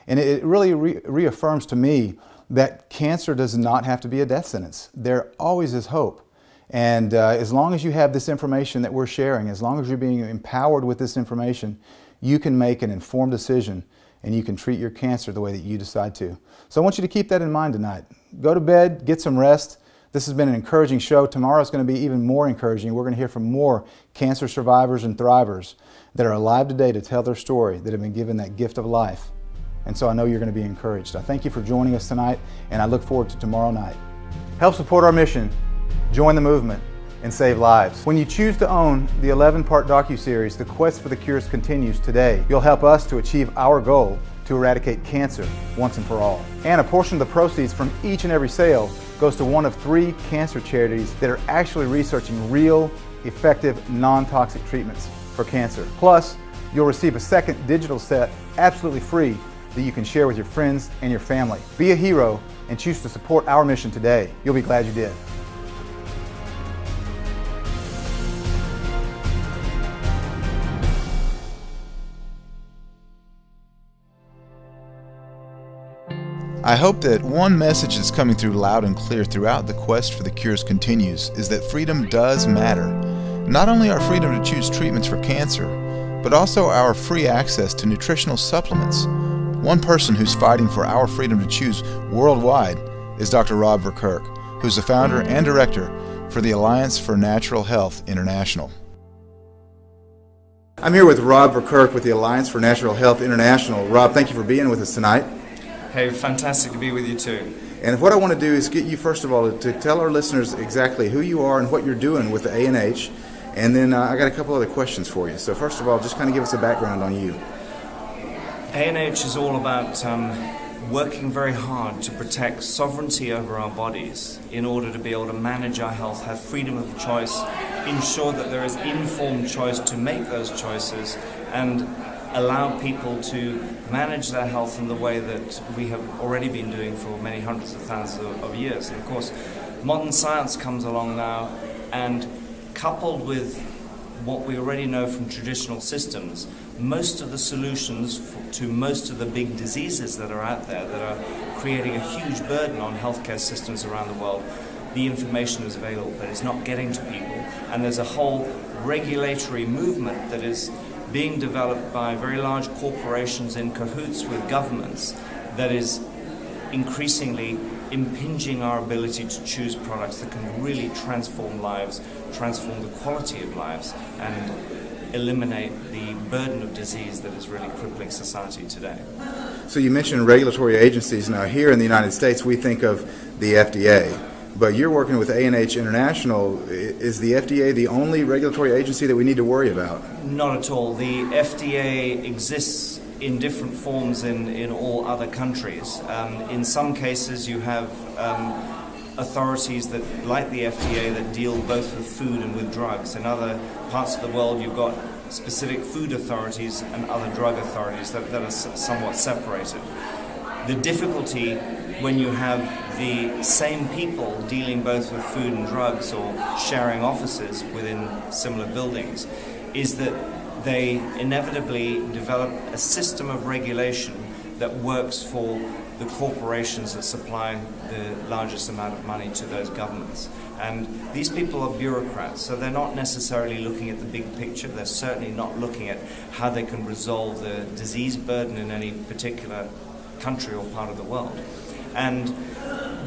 And it really reaffirms to me that cancer does not have to be a death sentence. There always is hope. And as long as you have this information that we're sharing, as long as you're being empowered with this information, you can make an informed decision and you can treat your cancer the way that you decide to. So I want you to keep that in mind tonight. Go to bed, get some rest. This has been an encouraging show. Tomorrow's going to be even more encouraging. We're going to hear from more cancer survivors and thrivers that are alive today to tell their story, that have been given that gift of life. And so I know you're going to be encouraged. I thank you for joining us tonight, and I look forward to tomorrow night. Help support our mission, join the movement, and save lives. When you choose to own the 11-part docuseries, The Quest for the Cures Continues today, you'll help us to achieve our goal to eradicate cancer once and for all. And a portion of the proceeds from each and every sale goes to one of 3 cancer charities that are actually researching real, effective, non-toxic treatments for cancer. Plus, you'll receive a second digital set absolutely free that you can share with your friends and your family. Be a hero and choose to support our mission today. You'll be glad you did. I hope that one message that's coming through loud and clear throughout The Quest for the Cures Continues is that freedom does matter. Not only our freedom to choose treatments for cancer, but also our free access to nutritional supplements. One person who's fighting for our freedom to choose worldwide is Dr. Rob Verkerk, who's the founder and director for the Alliance for Natural Health International. I'm here with Rob Verkerk with the Alliance for Natural Health International. Rob, thank you for being with us tonight. Hey, fantastic to be with you too. And what I want to do is get you, first of all, to tell our listeners exactly who you are and what you're doing with the ANH. And then I got a couple other questions for you. So first of all, just kind of give us a background on you. ANH is all about working very hard to protect sovereignty over our bodies in order to be able to manage our health, have freedom of choice, ensure that there is informed choice to make those choices, and allow people to manage their health in the way that we have already been doing for many hundreds of thousands of years. And of course, modern science comes along now, and coupled with what we already know from traditional systems, most of the solutions to most of the big diseases that are out there that are creating a huge burden on healthcare systems around the world, the information is available, but it's not getting to people. And there's a whole regulatory movement that is being developed by very large corporations in cahoots with governments that is increasingly impinging our ability to choose products that can really transform lives, transform the quality of lives, and eliminate the burden of disease that is really crippling society today. So you mentioned regulatory agencies. Now here in the United States we think of the FDA, but you're working with ANH International. Is the FDA the only regulatory agency that we need to worry about? Not at all. The FDA exists in different forms in all other countries. In some cases you have authorities that, like the FDA, that deal both with food and with drugs. In other parts of the world you've got specific food authorities and other drug authorities that are somewhat separated. the difficulty when you have the same people dealing both with food and drugs or sharing offices within similar buildings is that they inevitably develop a system of regulation that works for the corporations that supply the largest amount of money to those governments. And these people are bureaucrats, so they're not necessarily looking at the big picture. They're certainly not looking at how they can resolve the disease burden in any particular country or part of the world. And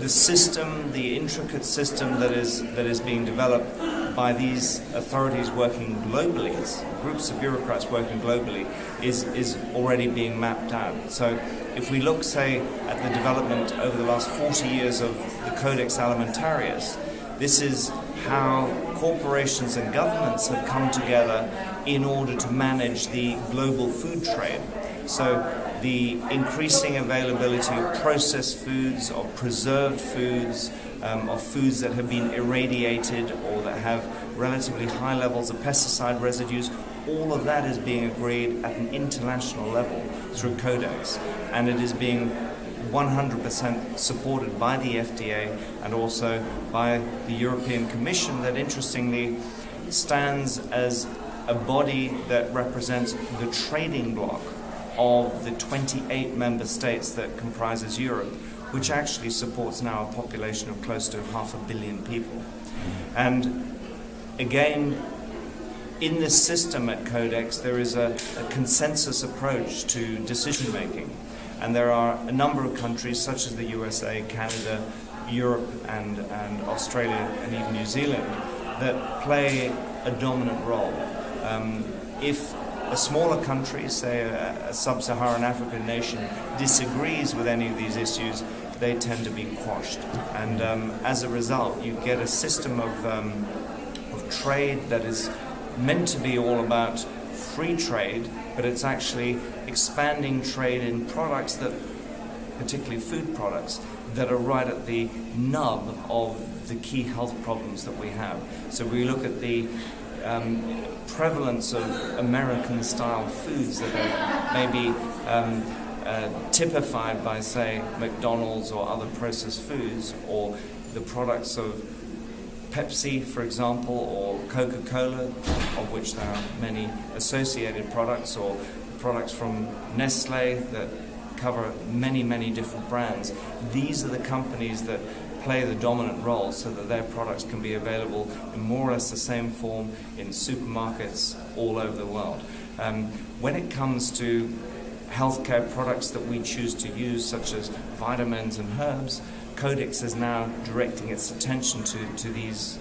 the system, the intricate system that is being developed by these authorities working globally, groups of bureaucrats working globally, is already being mapped out. So if we look, say, at the development over the last 40 years of the Codex Alimentarius, this is how corporations and governments have come together in order to manage the global food trade. So the increasing availability of processed foods, of preserved foods, of foods that have been irradiated or that have relatively high levels of pesticide residues, all of that is being agreed at an international level through Codex, and it is being 100% supported by the FDA and also by the European Commission, that interestingly stands as a body that represents the trading bloc of the 28 member states that comprises Europe, which actually supports now a population of close to 500 million people. And again, in this system at Codex, there is a consensus approach to decision making. And there are a number of countries, such as the USA, Canada, Europe, and Australia, and even New Zealand, that play a dominant role. If a smaller country, say a sub-Saharan African nation, disagrees with any of these issues, they tend to be quashed. And as a result, you get a system of trade that is meant to be all about free trade, but it's actually expanding trade in products that, particularly food products, that are right at the nub of the key health problems that we have. So we look at the prevalence of American-style foods that are maybe typified by, say, McDonald's or other processed foods, or the products of Pepsi, for example, or Coca-Cola, of which there are many associated products, or products from Nestle that cover many, many different brands. These are the companies that play the dominant role so that their products can be available in more or less the same form in supermarkets all over the world. When it comes to healthcare products that we choose to use, such as vitamins and herbs, Codex is now directing its attention to these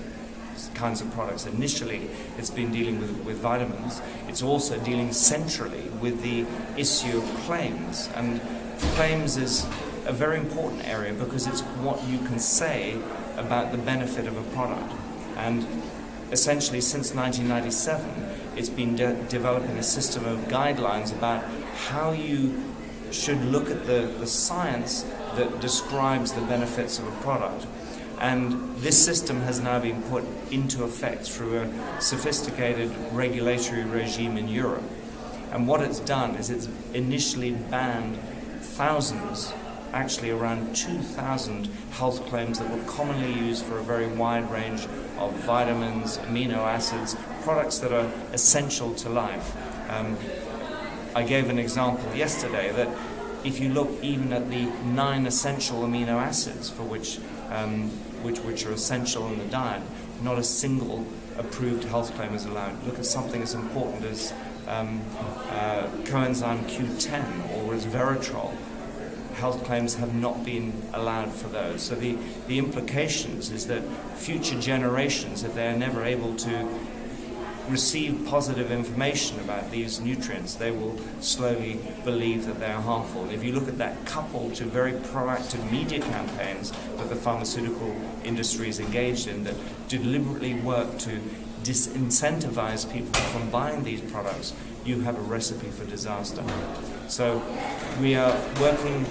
kinds of products. Initially, it's been dealing with vitamins. It's also dealing centrally with the issue of claims. And claims is a very important area because it's what you can say about the benefit of a product. And essentially, since 1997, it's been developing a system of guidelines about how you should look at the science that describes the benefits of a product. And this system has now been put into effect through a sophisticated regulatory regime in Europe. And what it's done is it's initially banned thousands, actually around 2,000 health claims that were commonly used for a very wide range of vitamins, amino acids, products that are essential to life. I gave an example yesterday that if you look even at the 9 essential amino acids for which are essential in the diet, not a single approved health claim is allowed. Look at something as important as coenzyme Q10 or resveratrol. Health claims have not been allowed for those. So the implications is that future generations, if they are never able to receive positive information about these nutrients, they will slowly believe that they are harmful. And if you look at that coupled to very proactive media campaigns that the pharmaceutical industry is engaged in that deliberately work to disincentivize people from buying these products, you have a recipe for disaster. So we are working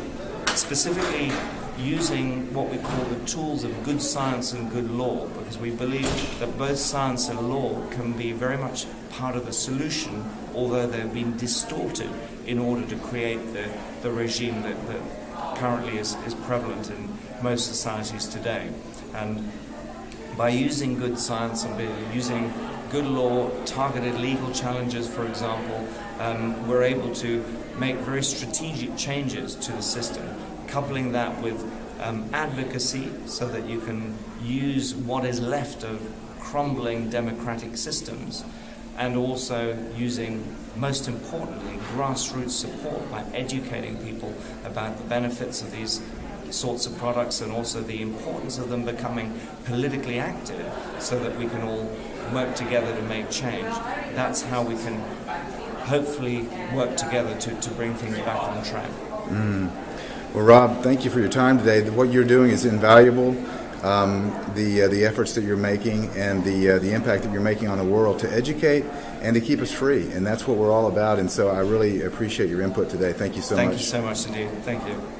specifically using what we call the tools of good science and good law, because we believe that both science and law can be very much part of the solution, although they've been distorted in order to create the regime that currently is prevalent in most societies today. And by using good science and by using good law, targeted legal challenges, for example, we're able to make very strategic changes to the system, coupling that with advocacy so that you can use what is left of crumbling democratic systems, and also using, most importantly, grassroots support by educating people about the benefits of these sorts of products and also the importance of them becoming politically active so that we can all work together to make change. That's how we can hopefully work together to bring things back on track. Well, Rob, thank you for your time today. What you're doing is invaluable. The efforts that you're making and the impact that you're making on the world to educate and to keep us free, and that's what we're all about. And so I really appreciate your input today. Thank you so much. Thank you so much, Nadeem. Thank you.